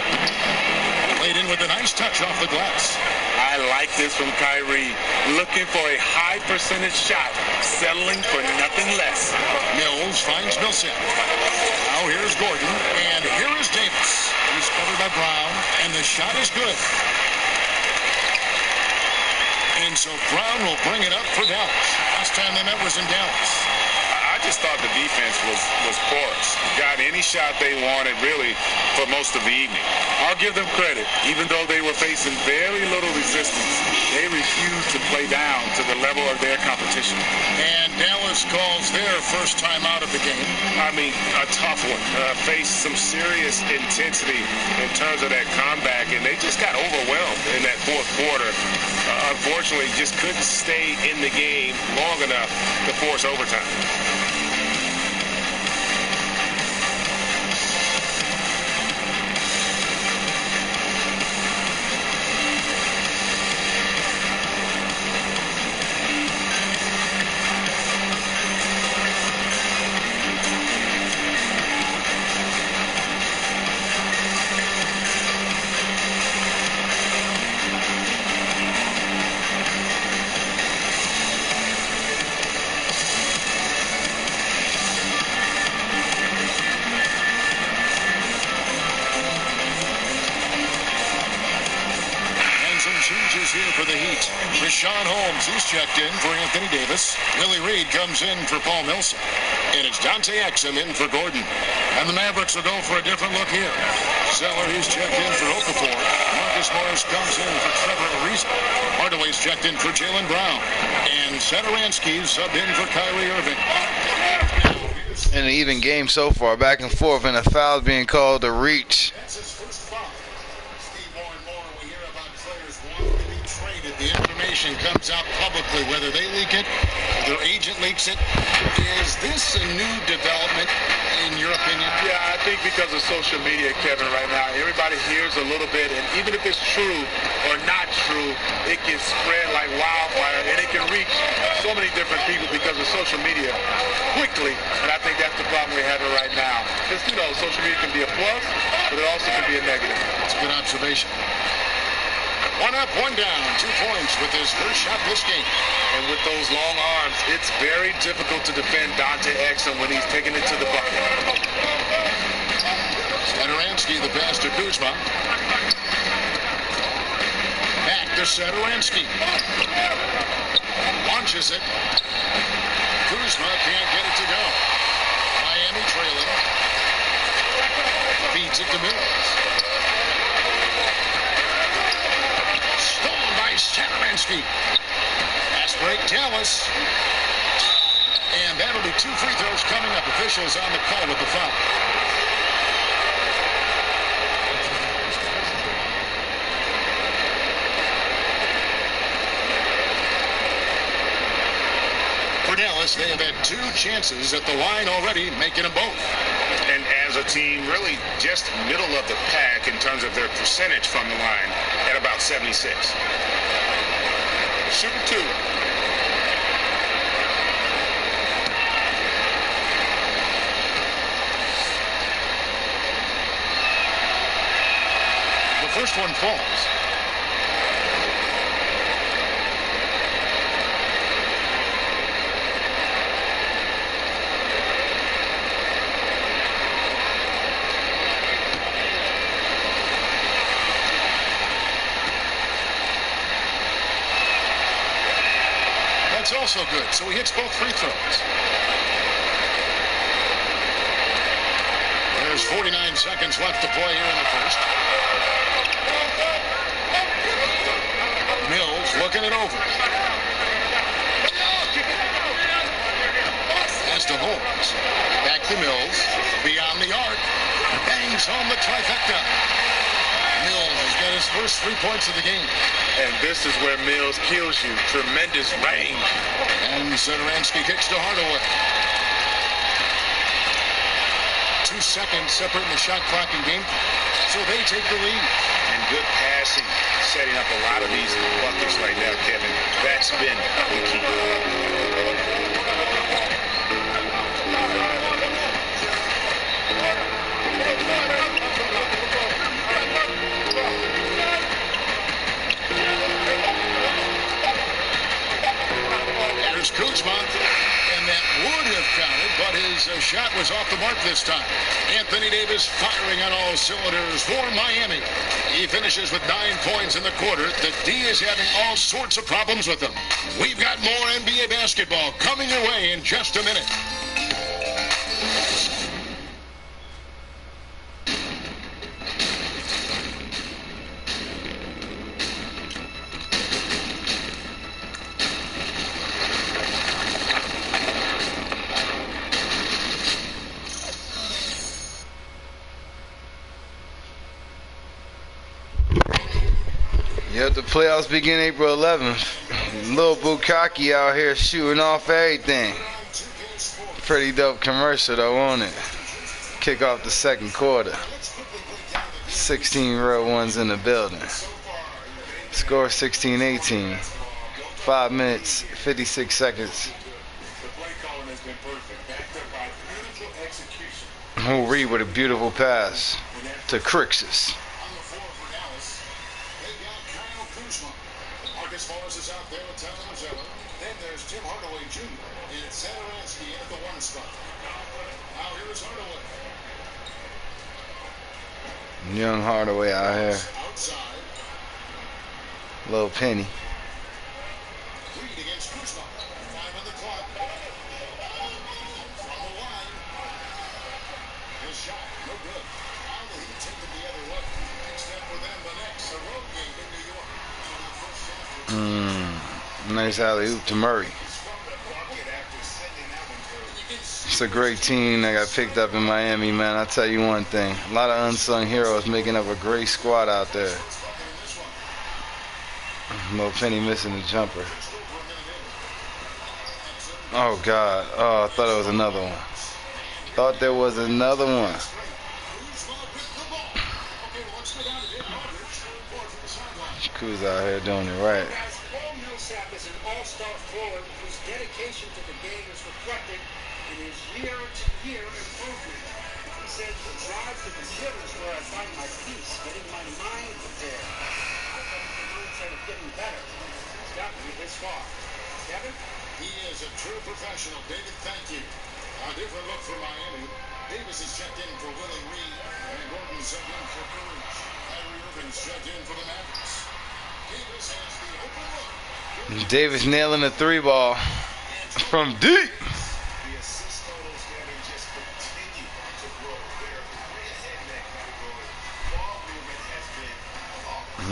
Laid in with a nice touch off the glass. I like this from Kyrie. Looking for a high percentage shot. Settling for nothing less. Mills finds Millsap. Now here's Gordon. And here is Davis. He's covered by Brown. And the shot is good. And so Brown will bring it up for Dallas. Last time they met was in Dallas. I just thought the defense was porous. Got any shot they wanted, really, for most of the evening. I'll give them credit. Even though they were facing very little resistance, they refused to play down to the level of their competition. And Dallas calls their first time out of the game. I mean, a tough one. Faced some serious intensity in terms of that comeback, and they just got overwhelmed in that fourth quarter. Unfortunately, just couldn't stay in the game long enough to force overtime. Here for the Heat. Rashawn Holmes, he's checked in for Anthony Davis. Willie Reed comes in for Paul Millsap. And it's Dante Exum in for Gordon. And the Mavericks will go for a different look here. Zeller, he's checked in for Okafor. Marcus Morris comes in for Trevor Ariza. Hardaway's checked in for Jaylen Brown. And Satoransky's subbed in for Kyrie Irving. In an even game so far, back and forth, and a foul being called to reach. The information comes out publicly, whether they leak it, their agent leaks it. Is this a new development, in your opinion? Yeah, I think because of social media, Kevin, right now, everybody hears a little bit, and even if it's true or not true, it can spread like wildfire, and it can reach so many different people because of social media quickly, and I think that's the problem we're having right now. Because, you know, social media can be a plus, but it also can be a negative. That's a good observation. 1 up, 1 down, 2 points with his first shot this game. And with those long arms, it's very difficult to defend Dante Exum when he's taking it to the bucket. Satoransky, the pass to Kuzma. Back to Satoransky. Launches it. Kuzma can't get it to go. Miami trailing. Feeds it to Mills. Satoransky. Pass break, Dallas. And that'll be 2 free throws coming up. Officials on the call with the foul. for Dallas. They have had 2 chances at the line already, making them both. And as a team, really just middle of the pack in terms of their percentage from the line at about 76. Shooting 2. The first one falls. That's also good. So he hits both free throws. There's 49 seconds left to play here in the first. Mills looking it over. As to Holmes. Back to Mills. Beyond the arc. Bangs home the trifecta. Mills has got his first 3 points of the game. And this is where Mills kills you. Tremendous range. And Satoransky kicks to Hardaway. 2 seconds separating the shot clock and game clock. So they take the lead. And good passing, setting up a lot of these buckets right now, Kevin. That's been the key. There's Kuzma, and that would have counted, but his shot was off the mark this time. Anthony Davis firing on all cylinders for Miami. He finishes with 9 points in the quarter. The D is having all sorts of problems with him. We've got more NBA basketball coming your way in just a minute. Yep, the playoffs begin April 11th. Lil Bukkake out here shooting off everything. Pretty dope commercial though, won't it? Kick off the second quarter. 16 real ones in the building. Score 16-18. 5 minutes, 56 seconds. Who Reed with a beautiful pass to Crixus. Is out there with then there's Tim Hardaway Jr. and Satoransky at the 1 spot. Now here's Hardaway. Young Hardaway out here. Outside. Little Penny. Reed against Kuzma. 5 on the clock. From the line. His shot, no good. How will he take it the other way? Next step for them, the next. A road game in New York. Nice alley-oop to Murray. It's a great team that got picked up in Miami, man. I'll tell you one thing. A lot of unsung heroes making up a great squad out there. Mo Penny missing the jumper. Oh, God. Oh, I thought it was another one. Thought there was another one. Kuz out here doing it right. Is an all-star forward whose dedication to the game is reflected in his year-to-year improvement. He said, the drive to the gym is where I find my peace, getting my mind prepared. I thought the mindset of getting better. It's got me this far. Kevin? He is a true professional. David, thank you. A different look for Miami. Davis is checked in for Willie Reed, and Gordon's checked in for Courage. Kyrie Irving's checked in for the Mavericks. Davis has the open look. Davis nailing the 3 ball from deep.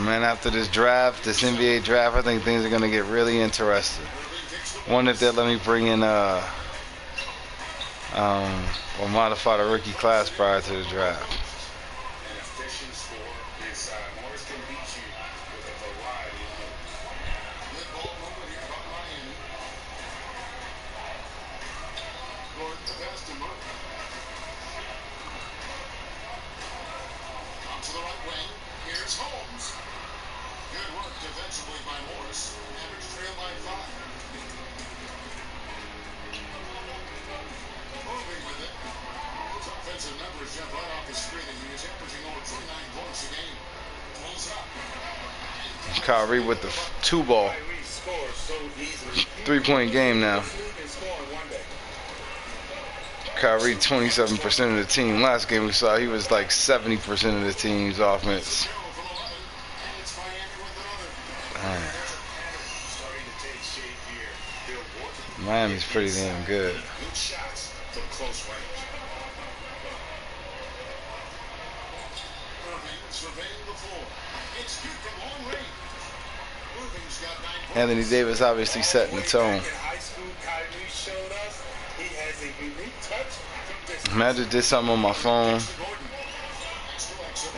Man, after this draft, this NBA draft, I think things are going to get really interesting. Wonder if they'll let me bring in or modify the rookie class prior to the draft. To the right wing, here's Holmes. Good work defensively by Morris. Average trail by 5. Moving with it. His offensive numbers jump right off the screen, and he is averaging over 29 points a game. Pulls up. Kyrie with the 2-ball. 3-point game now. Kyrie 27% of the team. Last game we saw he was like 70% of the team's offense. Man. Miami's pretty damn good. Anthony Davis obviously setting the tone. I just did something on my phone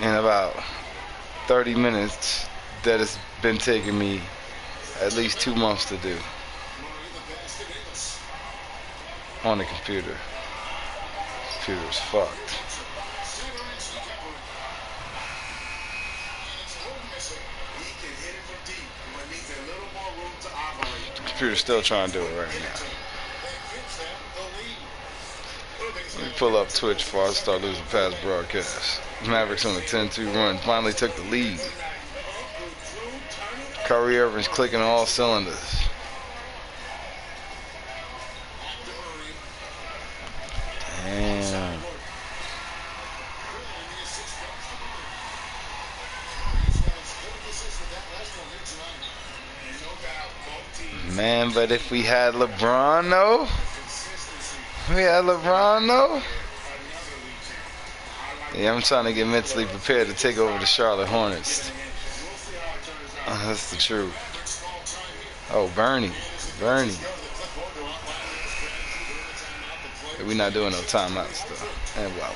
in about 30 minutes that has been taking me at least 2 months to do on the computer. Computer's fucked. The computer's still trying to do it right now. Let me pull up Twitch before I start losing past broadcast. Mavericks on a 10-2 run. Finally took the lead. Kyrie Irving's clicking all cylinders. Damn. Man, but if we had LeBron, though. Yeah, I'm trying to get mentally prepared to take over the Charlotte Hornets. That's the truth. Oh, Bernie. We're not doing no timeouts, though. And wow.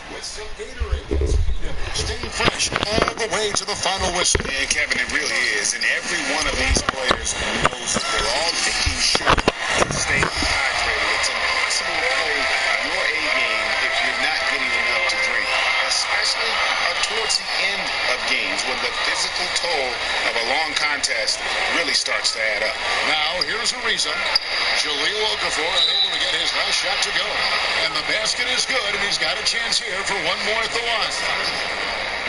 Staying fresh all the way to the final whistle. Yeah, Kevin, it really is. And every one of these players knows that they're all making sure to stay hydrated. It's impossible to play your A game if you're not getting enough to drink, especially towards the end of games when the physical toll of a long contest really starts to add up. Now, here's a reason. Jahlil Okafor unable to get his last shot to go. And the basket is good, and he's got a chance here for one more at the line.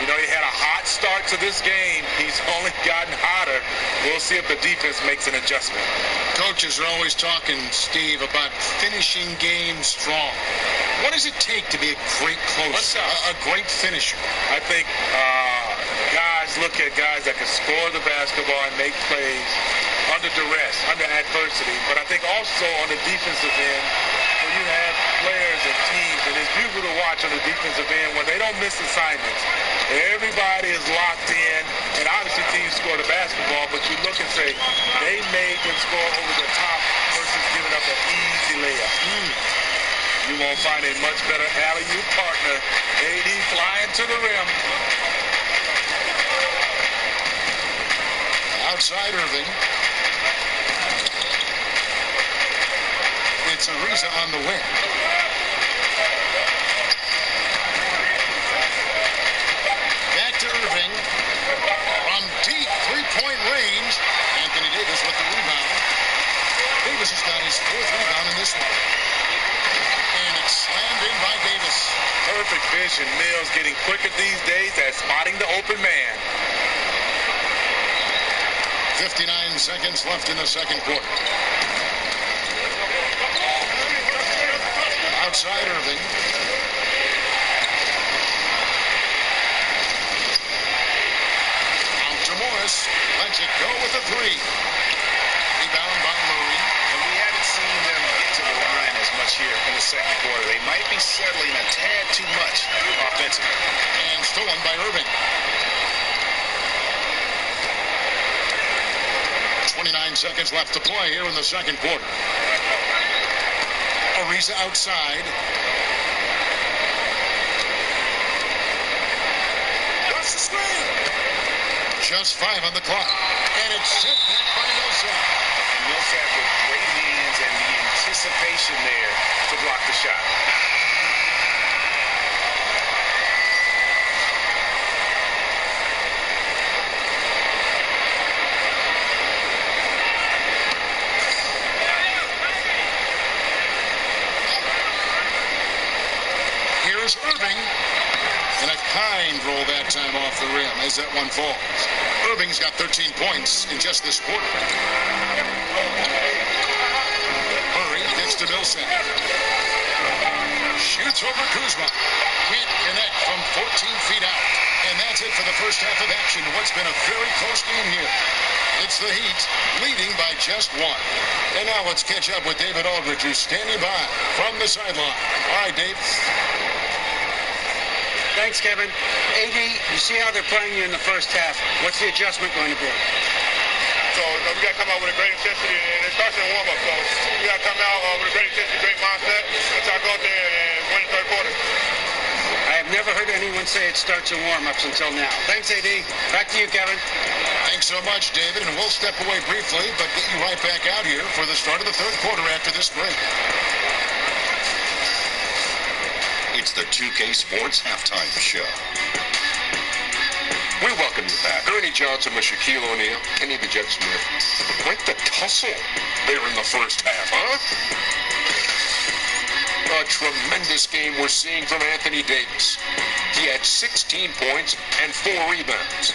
You know, he had a hot start to this game. He's only gotten hotter. We'll see if the defense makes an adjustment. Coaches are always talking, Steve, about finishing games strong. What does it take to be a great closer, a great finisher? I think guys look at guys that can score the basketball and make plays under duress, under adversity. But I think also on the defensive end, when you have players and teams, and it's beautiful to watch on the defensive end when they don't miss assignments. Everybody is locked in, and obviously teams score the basketball, but you look and say, they made them score over the top versus giving up an easy layup. You won't find a much better alley-oop partner. AD flying to the rim. Outside Irving. It's Ariza on the wing. Back to Irving. From deep three-point range. Anthony Davis with the rebound. Davis has got his 4th rebound in this one. And it's slammed in by Davis. Perfect vision. Mills getting quicker these days at spotting the open man. 59 seconds left in the second quarter. Outside Irving. Out to Morris. Lets it go with a 3. Rebound by Murray. And we haven't seen them get to the line as much here in the second quarter. They might be settling a tad too much offensively. And stolen by Irving. 29 seconds left to play here in the second quarter. Ariza outside. What's the screen? Just 5 on the clock. And it's sent back by Millsap. Millsap with great hands and the anticipation there to block the shot. Here's Irving. And a kind roll that time off the rim as that one falls. Irving's got 13 points in just this quarter. Murray gets to Millsap. Shoots over Kuzma. Can't connect from 14 feet out. And that's it for the first half of action. What's been a very close game here. It's the Heat leading by just one. And now let's catch up with David Aldridge, who's standing by from the sideline. All right, Dave. Thanks, Kevin. AD, you see how they're playing you in the first half. What's the adjustment going to be? So we got to come out with a great intensity, and it starts in the warm-up. So we got to come out with a great intensity, great mindset, and try to go out there and win the third quarter. I have never heard anyone say it starts in warm-ups until now. Thanks, AD. Back to you, Kevin. Thanks so much, David, and we'll step away briefly, but get you right back out here for the start of the third quarter after this break. It's the 2K Sports Halftime Show. We welcome you back. Ernie Johnson with Shaquille O'Neal, Kenny the Jet Smith. Quite the tussle there in the first half, huh? A tremendous game we're seeing from Anthony Davis. He had 16 points and 4 rebounds.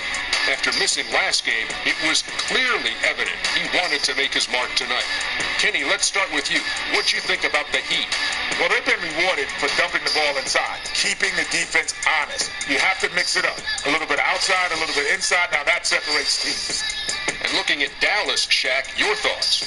After missing last game, it was clearly evident he wanted to make his mark tonight. Kenny, let's start with you. What you think about the Heat? Well, they've been rewarded for dumping the ball inside, keeping the defense honest. You have to mix it up. A little bit outside, a little bit inside. Now that separates teams. And looking at Dallas, Shaq, your thoughts?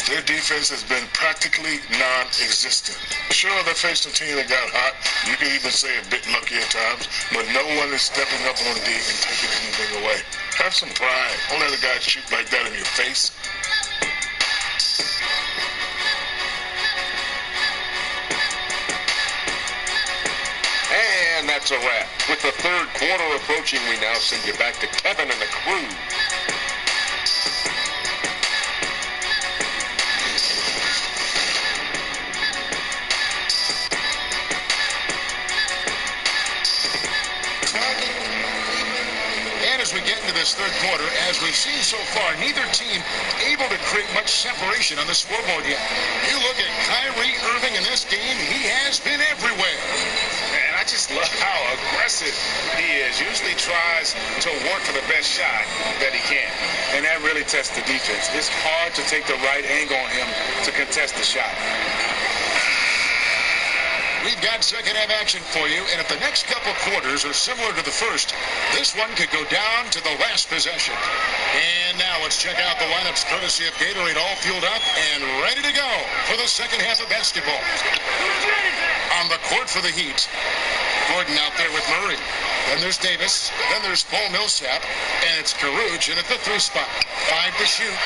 Their defense has been practically non-existent. Sure, they faced a team that got hot. You can even say a bit lucky at times, but no one is stepping up on D and taking anything away. Have some pride. Don't let a guy shoot like that in your face. And that's a wrap. With the third quarter approaching, we now send you back to Kevin and the crew. As we get into this third quarter, as we've seen so far, neither team able to create much separation on the scoreboard yet. You look at Kyrie Irving in this game, he has been everywhere. And I just love how aggressive he is. Usually tries to work for the best shot that he can. And that really tests the defense. It's hard to take the right angle on him to contest the shot. We've got second half action for you, and if the next couple quarters are similar to the first, this one could go down to the last possession. And now let's check out the lineups courtesy of Gatorade, all fueled up and ready to go for the second half of basketball. On the court for the Heat, Gordon out there with Murray. Then there's Davis. Then there's Paul Millsap. And it's Caruge in at the 3 spot. 5 to shoot.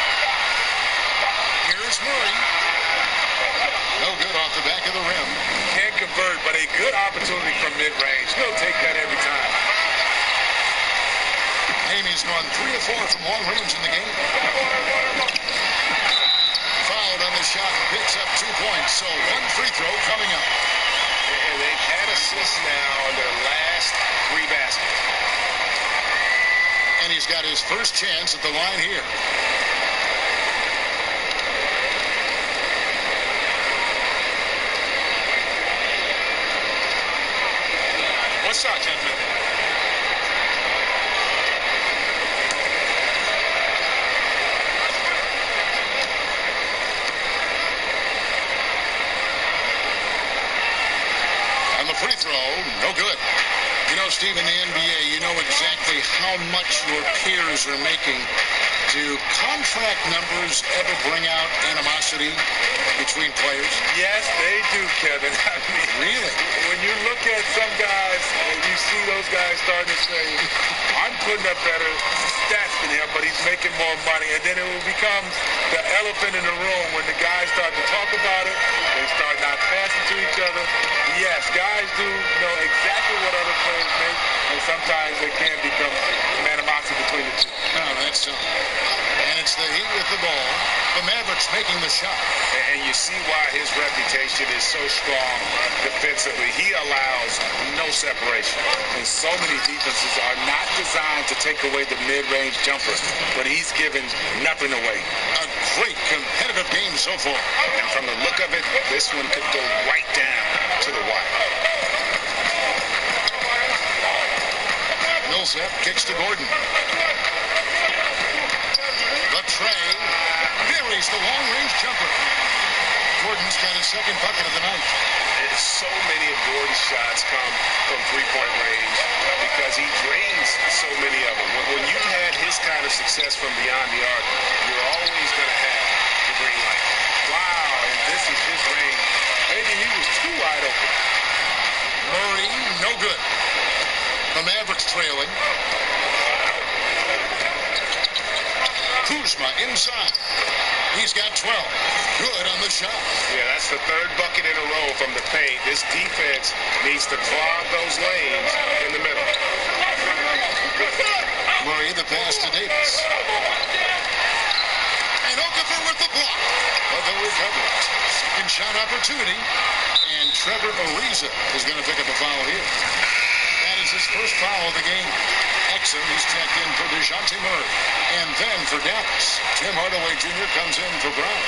Here's Murray. No good off the back of the rim. Can't convert, but a good opportunity from mid-range. He'll take that every time. Amy's gone 3 of 4 from long range in the game. Fouled on the shot, picks up 2 points, so 1 free throw coming up. And they've had assists now on their last 3 baskets. And he's got his first chance at the line here. One shot, gentlemen. On the free throw, no good. You know, Steve, in the NBA, you know exactly how much your peers are making. Do contract numbers ever bring out animosity between players? Yes, they do, Kevin. I mean, really? When you look at some guys, and you see those guys starting to say, I'm putting up better stats than him, but he's making more money. And then it will become the elephant in the room when the guys start to talk about it. They start not passing to each other. Yes, guys do know exactly what other players make, and sometimes there can become animosity between the two. Oh, that's so. And it's the Heat with the ball. The Mavericks making the shot. And you see why his reputation is so strong defensively. He allows no separation. And so many defenses are not designed to take away the mid-range jumper, but he's given nothing away. A great competitive game so far. And from the look of it, this one could go right down to the wire. Millsap kicks to Gordon. The tray buries the long-range jumper. Gordon's got his second bucket of the night. So many of Gordon's shots come from three-point range because he drains so many of them. When you've had his kind of success from beyond the arc, you're always going to have the green light. Wow, and this is his range. Maybe he was too wide open. Murray, no good. The Mavericks trailing. Kuzma inside. He's got 12. Good on the shot. Yeah, that's the third bucket in a row from the paint. This defense needs to clog those lanes in the middle. Murray, the pass to Davis. And Okafor with the block. But the recovery. Second shot opportunity. And Trevor Ariza is going to pick up a foul here. That is his first foul of the game. Exum, he's checked in for DeJounte Murray. And then for Dallas, Tim Hardaway Jr. comes in for Brown.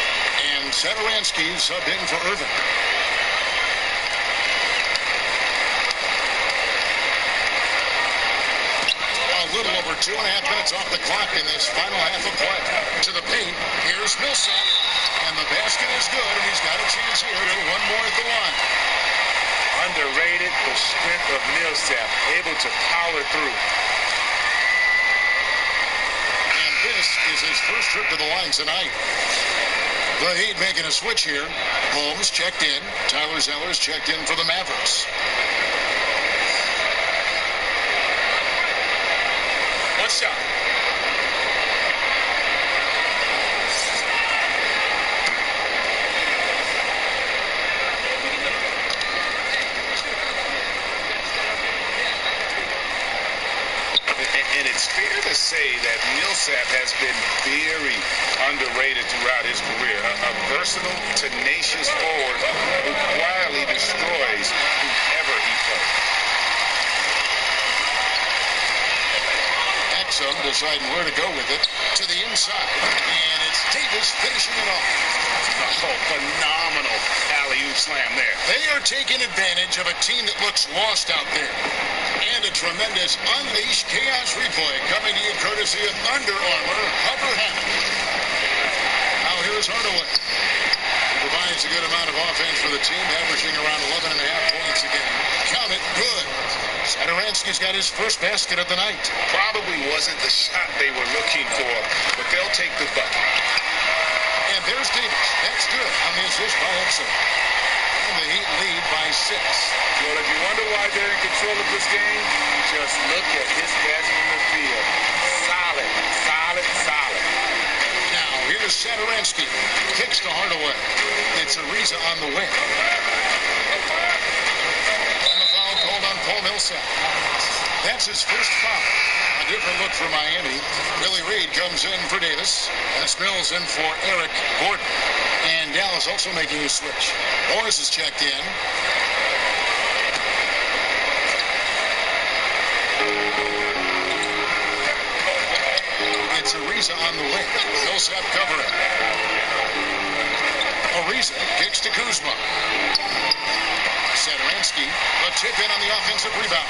And Satoransky subbed in for Irvin. A little over 2.5 minutes off the clock in this final half of play. To the paint, here's Millsap. And the basket is good, and he's got a chance here for one more at the line. Underrated the strength of Millsap, able to power through. And this is his first trip to the line tonight. The Heat making a switch here. Holmes checked in. Tyler Zeller's checked in for the Mavericks. One shot. And it's fair to say that Millsap has been very underrated throughout his career. A versatile, tenacious forward who quietly destroys whoever he plays. Exum deciding where to go with it. To the inside. And it's Davis finishing it off. Oh, phenomenal alley-oop slam there. They are taking advantage of a team that looks lost out there. And a tremendous Unleash Chaos replay coming to you courtesy of Under Armour Hover Hat. Now here's Hardaway. He provides a good amount of offense for the team, averaging around 11.5 points a game. Count it, good. Satoransky's got his first basket of the night. Probably wasn't the shot they were looking for, but they'll take the bucket. And there's Davis. That's good on the assist by Exum. And the Heat lead by 6. Well, if you wonder why they're in control of this game, just look at his pass from the field. Solid, solid, solid. Now, here's Satoransky. Kicks to Hardaway. It's Ariza on the wing. And the foul called on Paul Millsap. That's his first foul. A different look for Miami. Billy Reed comes in for Davis. And Mills in for Eric Gordon. And Dallas also making a switch. Morris is checked in. It's Ariza on the wing. Millsap covering. Ariza kicks to Kuzma. Satoransky, the tip in on the offensive rebound.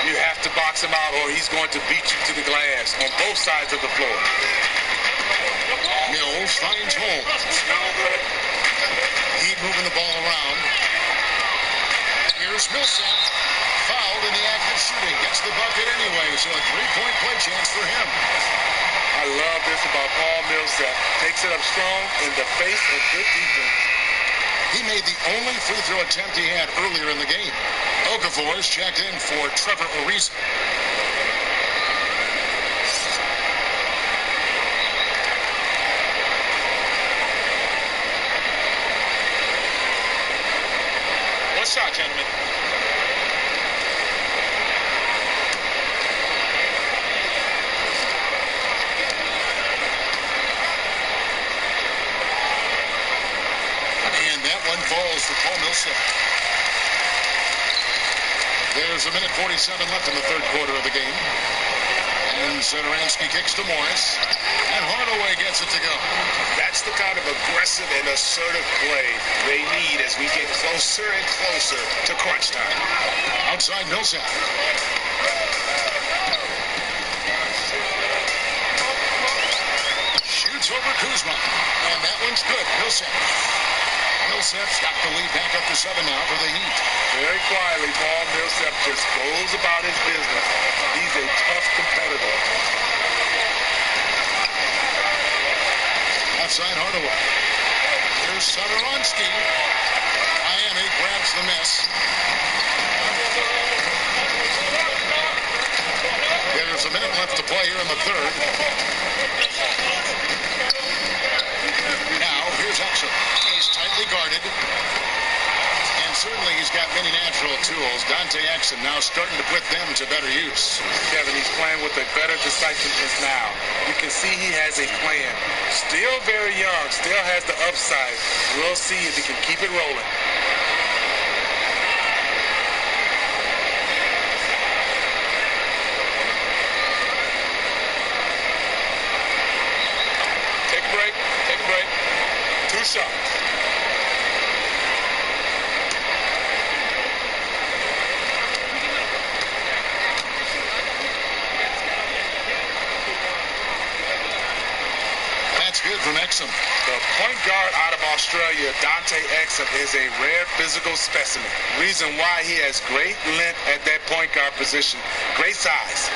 You have to box him out or he's going to beat you to the glass on both sides of the floor. Mills finds Holmes. Heat moving the ball around. Here's Millsap. Fouled in the act of shooting. Gets the bucket anyway, so a three-point play chance for him. I love this about Paul Millsap. Takes it up strong in the face of good defense. He made the only free throw attempt he had earlier in the game. Okafor is checked in for Trevor Ariza. One shot, gentlemen. Falls for Paul Millsap. There's a minute 47 left in the third quarter of the game. And Satoransky kicks to Morris. And Hardaway gets it to go. That's the kind of aggressive and assertive play they need as we get closer and closer to crunch time. Outside Millsap. It's over Kuzma. And that one's good. Millsap's got the lead back up to 7 now for the Heat. Very quietly, Paul Millsap just goes about his business. He's a tough competitor. Outside Hardaway. Here's Satoransky. Miami grabs the miss. There's a minute left to play here in the third. Now, here's Exum. He's tightly guarded. And certainly he's got many natural tools. Dante Exum now starting to put them to better use. Kevin, he's playing with a better decisiveness now. You can see he has a plan. Still very young, still has the upside. We'll see if he can keep it rolling. Take a break. 2 shots. Good from Exum. The point guard out of Australia, Dante Exum, is a rare physical specimen. Reason why he has great length at that point guard position. Great size.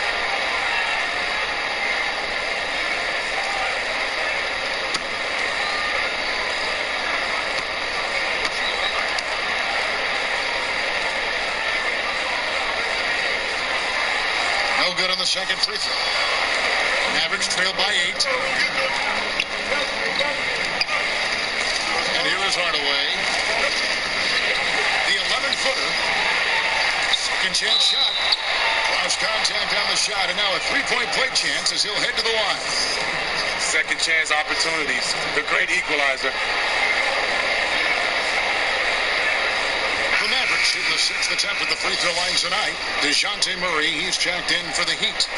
No good on the second free throw. Mavericks trail by 8. And here is Hardaway. The 11-footer. Second chance shot. Lost contact on the shot, and now a three-point play chance as he'll head to the line. Second chance opportunities. The great equalizer. The Mavericks in the 6th attempt at the free throw line tonight. DeJounte Murray, he's checked in for the Heat.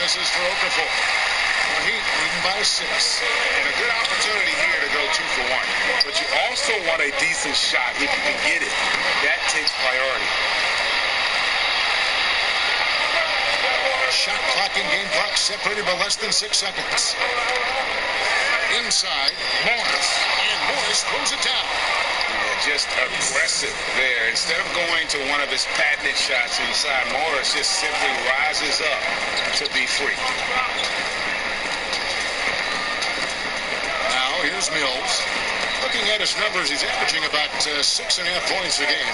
Misses for Okafor. The Heat leading by 6. And a good opportunity here to go 2 for 1. But you also want a decent shot if you can get it. That takes priority. Shot clock and game clock separated by less than 6 seconds. Inside, Morris. And Morris throws it down. Yeah, just aggressive there. Instead of going to one of his patented shots inside, Morris just simply rises up to be free. Now, here's Mills. Looking at his numbers, he's averaging about 6.5 points a game.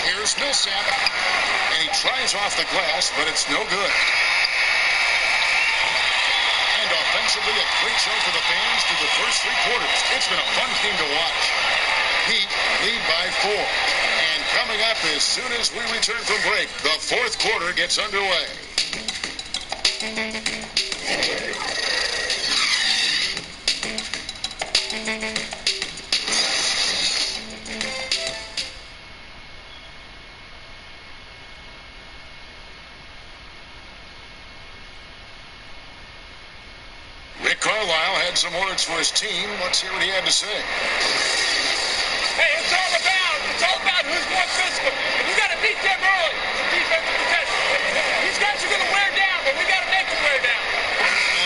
Here's Millsap. And he tries off the glass, but it's no good. And offensively, a great show for the fans through the first 3 quarters. It's been a fun game to watch. Heat lead by 4. And coming up as soon as we return from break, the 4th quarter gets underway. Rick Carlisle had some words for his team. Let's hear what he had to say. Hey, it's all about who's more physical. And you got to beat them early. Defensive possession. These guys are going to wear down, but we got to make them wear down.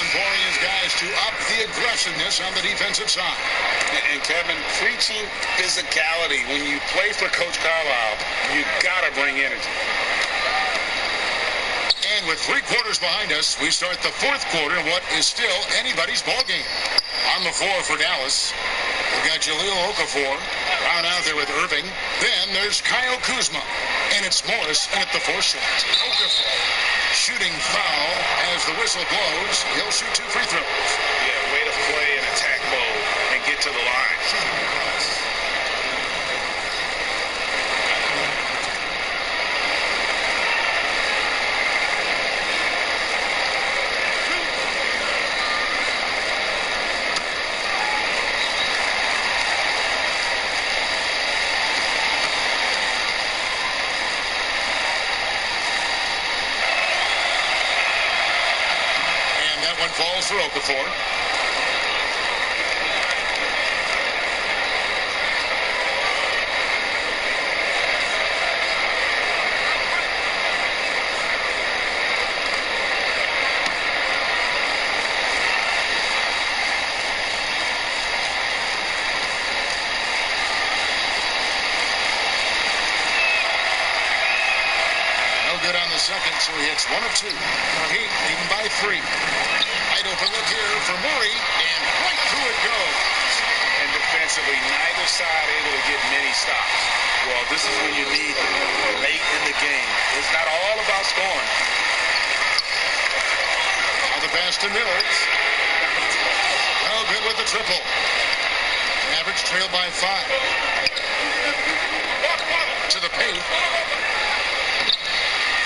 Imploring his guys to up the aggressiveness on the defensive side. And Kevin, preaching physicality. When you play for Coach Carlisle, you got to bring energy. And with 3 quarters behind us, we start the 4th quarter in what is still anybody's ball game. On the floor for Dallas, we've got Jahlil Okafor round out there with Irving. Then there's Kyle Kuzma, and it's Morris in at the 4th slot. Okafor shooting foul as the whistle blows. He'll shoot 2 free throws. Yeah, way to play in attack mode and get to the line. for Okafor. Good on the second, so he hits 1 of 2. Heat leading by 3. Wide open look here for Murray, and right through it goes. And defensively, neither side able to get many stops. Well, this is when you need late in the game. It's not all about scoring. Now the pass to Mills. Oh, good with the triple. Average trail by 5. To the paint.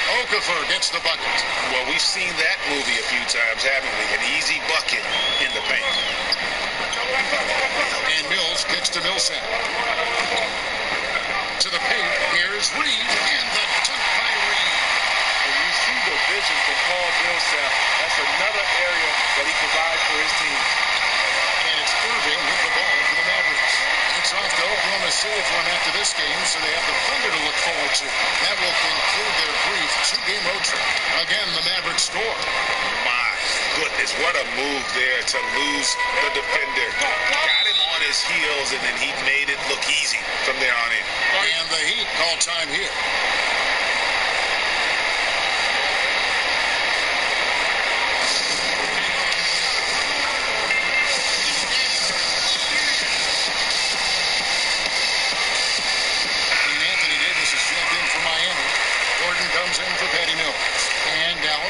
Okafor gets the bucket. Well, we've seen that movie a few times, haven't we? An easy bucket in the paint. And Mills kicks to Millsap. To the paint, here's Reed, and the dunk by Reed. And you see the vision from Paul Millsap. That's another area that he provides for his team. And it's Irving with the ball for the Mavericks. It's off to Oklahoma City for him after this game, so they have the Thunder to look forward to. That will conclude their brief 2-game road trip. Again, the Mavericks score. My goodness, what a move there to lose the defender. Got him on his heels, and then he made it look easy from there on in. And the Heat call time here.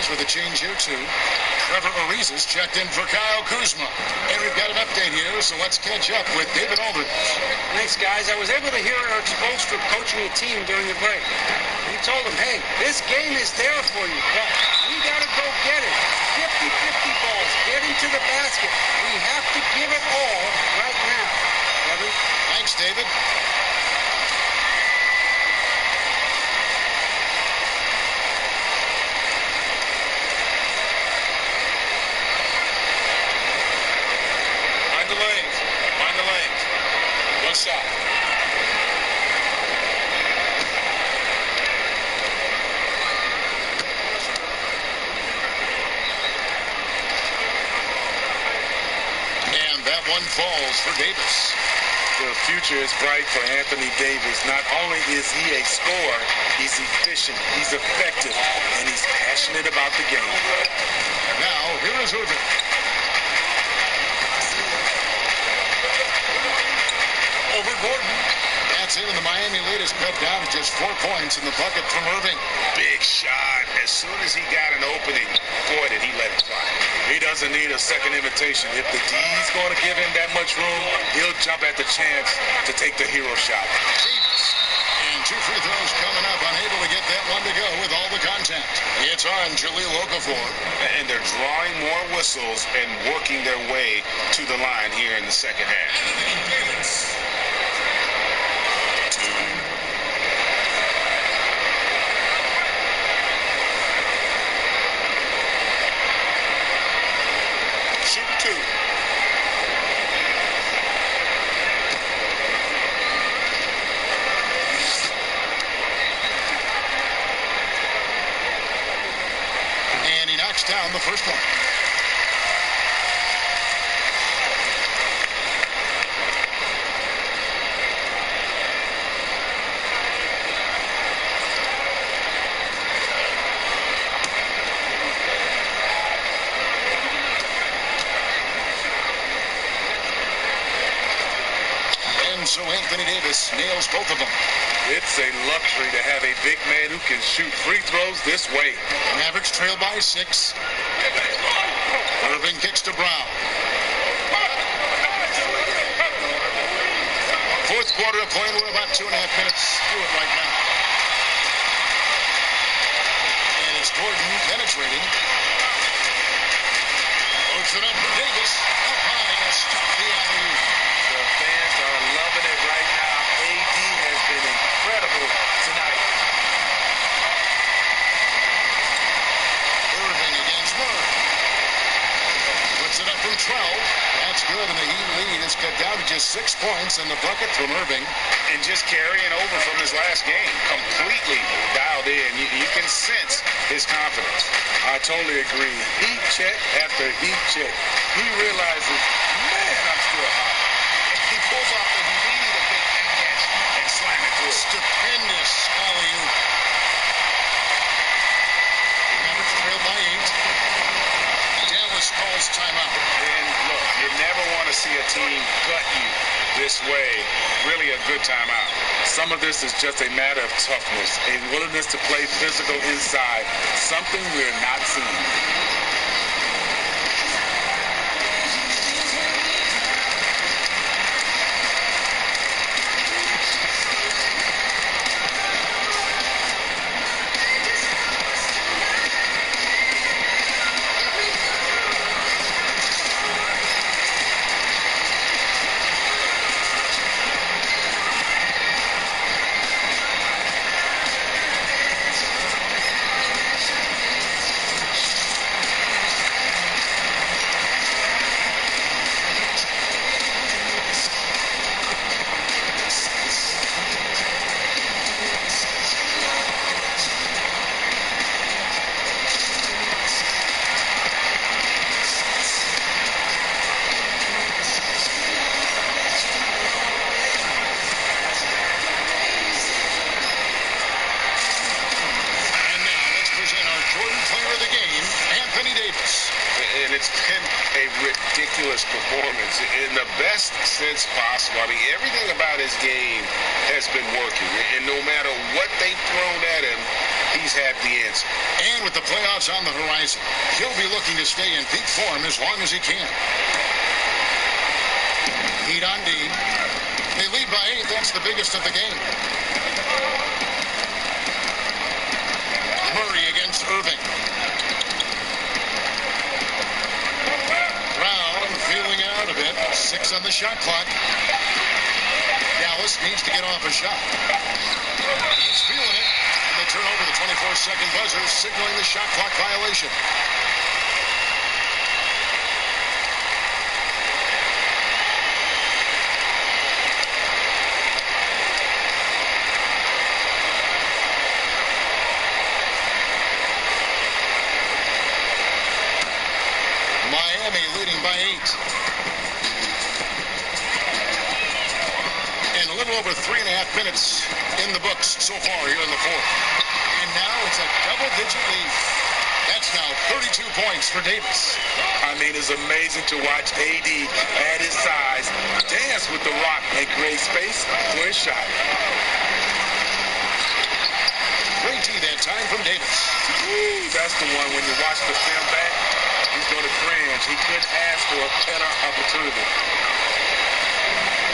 With a change here, too. Trevor Ariza's checked in for Kyle Kuzma. And we've got an update here, so let's catch up with David Aldridge. Thanks, guys. I was able to hear Eric Spoelstra coaching the team during the break. He told them, hey, this game is there for you, but we got to go get it. 50-50 balls, get into the basket. We have to give it all right now. Kevin? Thanks, David. Shot. And that one falls for Davis. The future is bright for Anthony Davis. Not only is he a scorer, he's efficient, he's effective, and he's passionate about the game. Now, here is Irving. Over Gordon. That's it, and the Miami lead is cut down to just 4 points in the bucket from Irving. Big shot. As soon as he got an opening, boy, did he let it fly. He doesn't need a second invitation. If the D's going to give him that much room, he'll jump at the chance to take the hero shot. Davis. And 2 free throws coming up, unable to get that one to go with all the contact. It's on Jahlil Okafor. And they're drawing more whistles and working their way to the line here in the second half. Down the first one. And so Anthony Davis nails both of them. It's a luxury to have a big man who can shoot free throws this way. Mavericks trail by 6. Irving kicks to Brown. Fourth quarter of play. We're about 2.5 minutes through it right now. And it's Gordon penetrating. Puts it up for Davis. Up high to stop the alley. The fans are loving it right now. AD has been incredible tonight. Irving against Murray. Puts good, and the Heat lead is cut down to just 6 points, and the bucket from Irving. And just carrying over from his last game, completely dialed in. You can sense his confidence. I totally agree. Heat check after heat check. He realizes, man, I'm still hot. He pulls off the Houdini, the big catch, and slam it through. Stupendous alley-oop. Mavericks trail by 8. Dallas calls timeout. And look, you never want to see a team gut you this way. Really a good timeout. Some of this is just a matter of toughness, a willingness to play physical inside, something we're not seeing. Performance in the best sense possible. I mean, everything about his game has been working, and no matter what they've thrown at him, he's had the answer. And with the playoffs on the horizon, he'll be looking to stay in peak form as long as he can. Heat on D. They lead by 8. That's the biggest of the game. Murray against Irving. Feeling out a bit. 6 on the shot clock. Dallas needs to get off a shot. He's feeling it. And they turn over the 24-second buzzer, signaling the shot clock violation. Miami leading by 8. And a little over 3.5 minutes in the books so far here in the fourth. And now it's a double-digit lead. That's now 32 points for Davis. I mean, it's amazing to watch AD at his size dance with the rock and create space for his shot. Great D that time from Davis. Ooh, that's the one when you watch the film back. He's going to cringe. He couldn't ask for a better opportunity.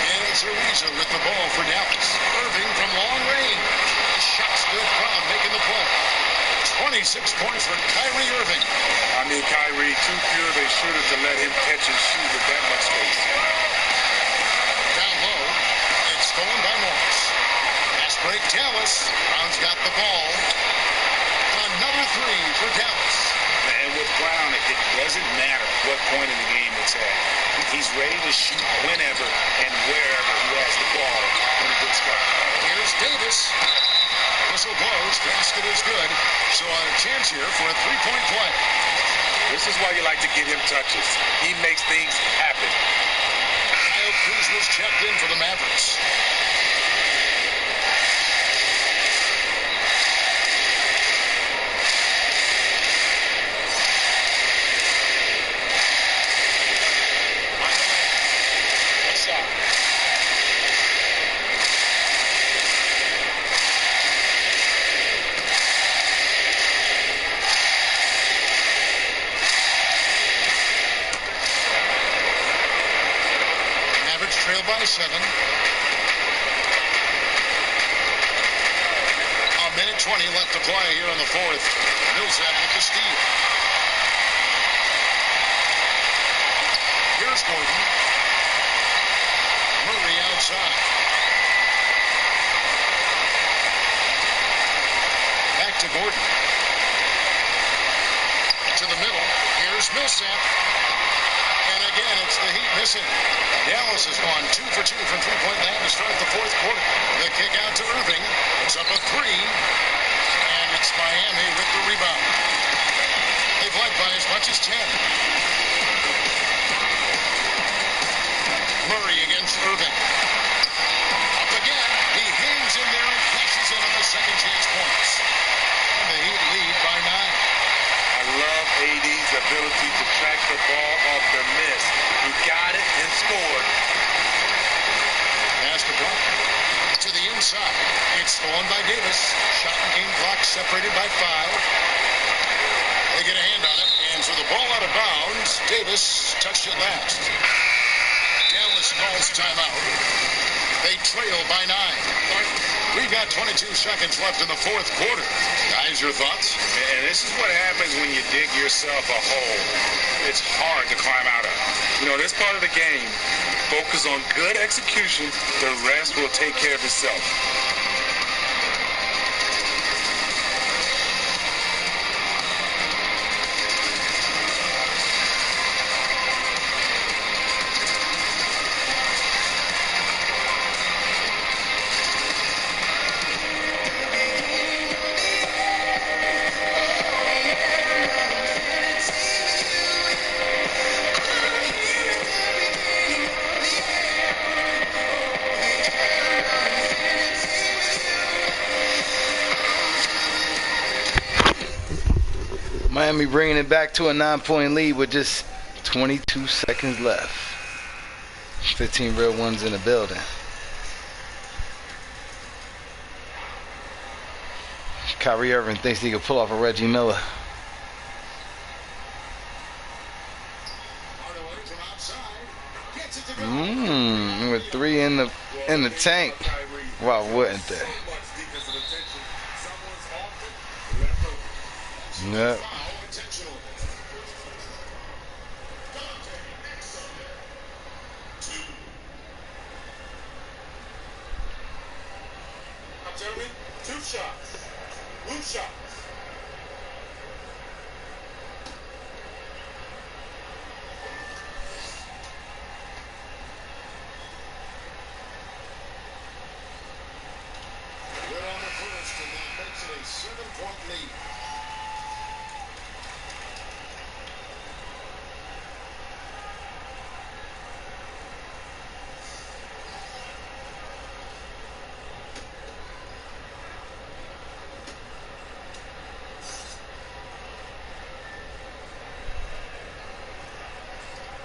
And it's Ariza with the ball for Dallas. Irving from long range. Shot's good. Brown making the play. 26 points for Kyrie Irving. I mean, Kyrie, too pure of a shooter to let him catch and shoot with that much space. Down low. It's stolen by Morris. Fast break Dallas. Brown's got the ball. Another 3 for Dallas. And with Brown, it doesn't matter what point in the game it's at. He's ready to shoot whenever and wherever he has the ball in a good spot. Here's Davis. Whistle blows. Basket is good. So a chance here for a 3-point play. This is why you like to get him touches. He makes things happen. Kyle Kuzma's checked in for the Mavericks. Trail by 7. A minute 20 left to play here in the fourth. Millsap with the steal. Here's Gordon. Murray outside. Back to Gordon. To the middle. Here's Millsap. And again, it's the Heat missing. Dallas has gone 2 for 2 from three-point land to start the fourth quarter. The kick out to Irving. It's up a 3. And it's Miami with the rebound. They've led by as much as 10. Murray against Irving. Up again. He hangs in there and flashes in on the second chance points. And the Heat lead by 9. I love AD's ability to track the ball off the miss. He got it and scored. Basketball to the inside. It's stolen by Davis. Shot and game clock separated by 5. They get a hand on it, and so the ball out of bounds. Davis touched it last. Dallas calls timeout. They trail by 9. We've got 22 seconds left in the fourth quarter. Guys, your thoughts? And this is what happens when you dig yourself a hole. It's hard to climb out of. You know, this part of the game, focus on good execution. The rest will take care of itself. Miami bringing it back to a 9-point lead with just 22 seconds left. 15 real ones in the building. Kyrie Irving thinks he could pull off a Reggie Miller. With 3 in the tank. Why wouldn't they? Yep. Gentlemen, 2 shots. Blue shots. Good on the first, and that makes it a 7-point lead.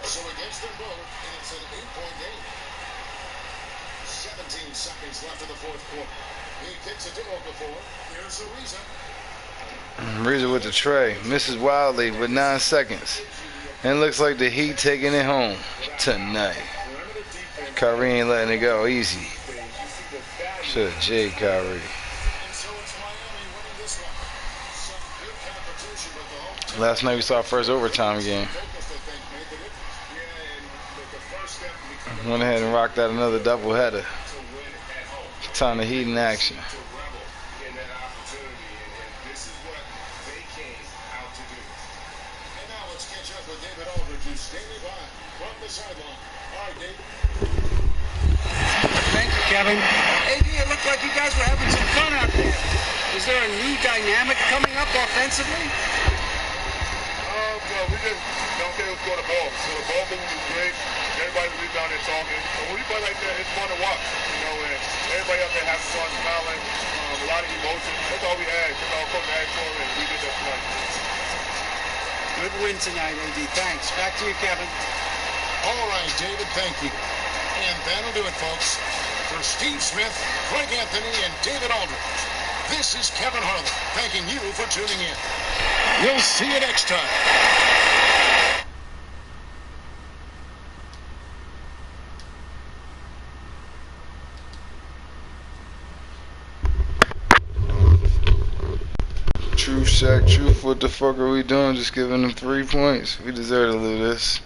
So against them both, and it's an 8-point game. 17 seconds left in the fourth quarter. He kicks it to Okafor. Here's Ariza. Ariza with the tray. Misses wildly with 9 seconds. And it looks like the Heat taking it home tonight. Kyrie ain't letting it go easy. Should have J Kyrie. Last night we saw our first overtime game. Went ahead and rocked out another doubleheader. Time to Heat in action. Thank you, Kevin. AD, it looked like you guys were having some fun out there. Is there a new dynamic coming up offensively? Well, we just don't care who's scoring the ball. So the ball movement is great. Everybody's really down there talking. So when we play like that, it's fun to watch. You know, and everybody up there having fun, smiling, a lot of emotion. That's all we ask. That's all coach asked for, and we did that tonight. Good win tonight, AD. Thanks. Back to you, Kevin. All right, David, thank you. And that'll do it, folks. For Steve Smith, Craig Anthony, and David Aldridge, this is Kevin Harlan, thanking you for tuning in. We'll see you next time. True Shaq, truth, what the fuck are we doing? Just giving them 3 points. We deserve to lose this.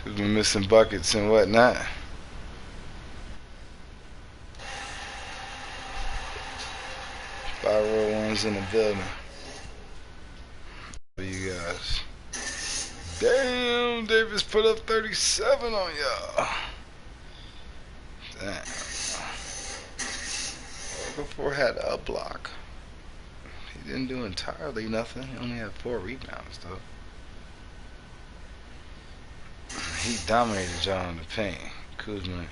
We've been missing buckets and whatnot. Five real ones in the building. For you guys. Damn. Anthony Davis put up 37 on y'all. Damn. Before had a block. He didn't do entirely nothing. He only had 4 rebounds though. He dominated y'all in the paint. Kuzma.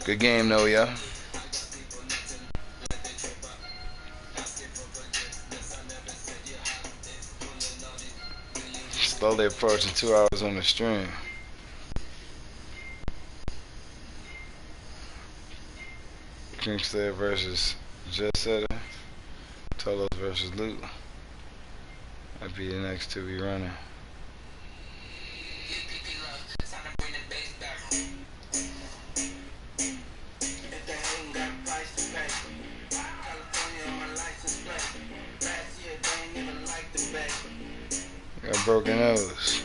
Good game though, yeah. Slowly approaching 2 hours on the stream. Kingslayer versus Jet Setter. Tolos versus Luke. That'd be the next 2 we running. Got broken nose.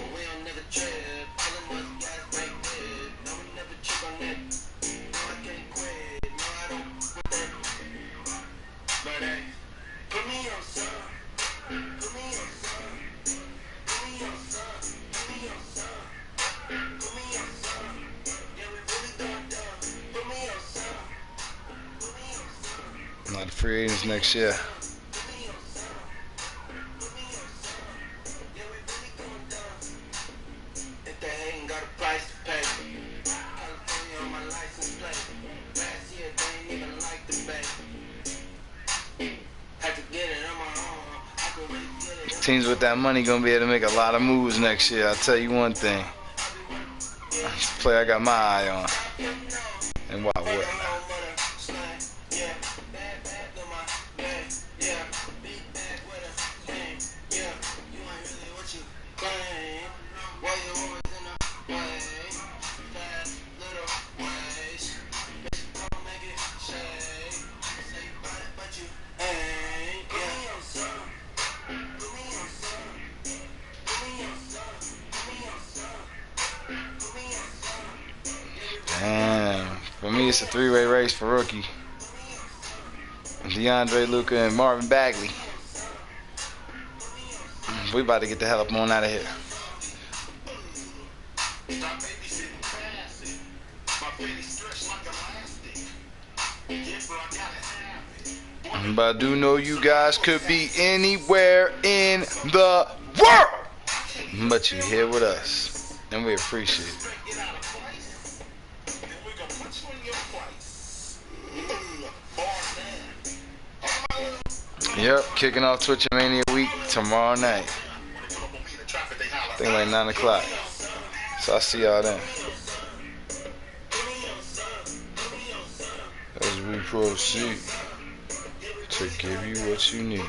A lot of free agents next year. Teams with that money gonna be able to make a lot of moves next year. I'll tell you one thing. This player I got my eye on. And why wouldn't I? Damn. For me, it's a 3-way race for rookie. DeAndre, Luka, and Marvin Bagley. We about to get the hell up on out of here. But I do know you guys could be anywhere in the world, but you're here with us, and we appreciate it. Yep, kicking off Twitch Mania week tomorrow night. I think like 9 o'clock. So I'll see y'all then. As we proceed to give you what you need.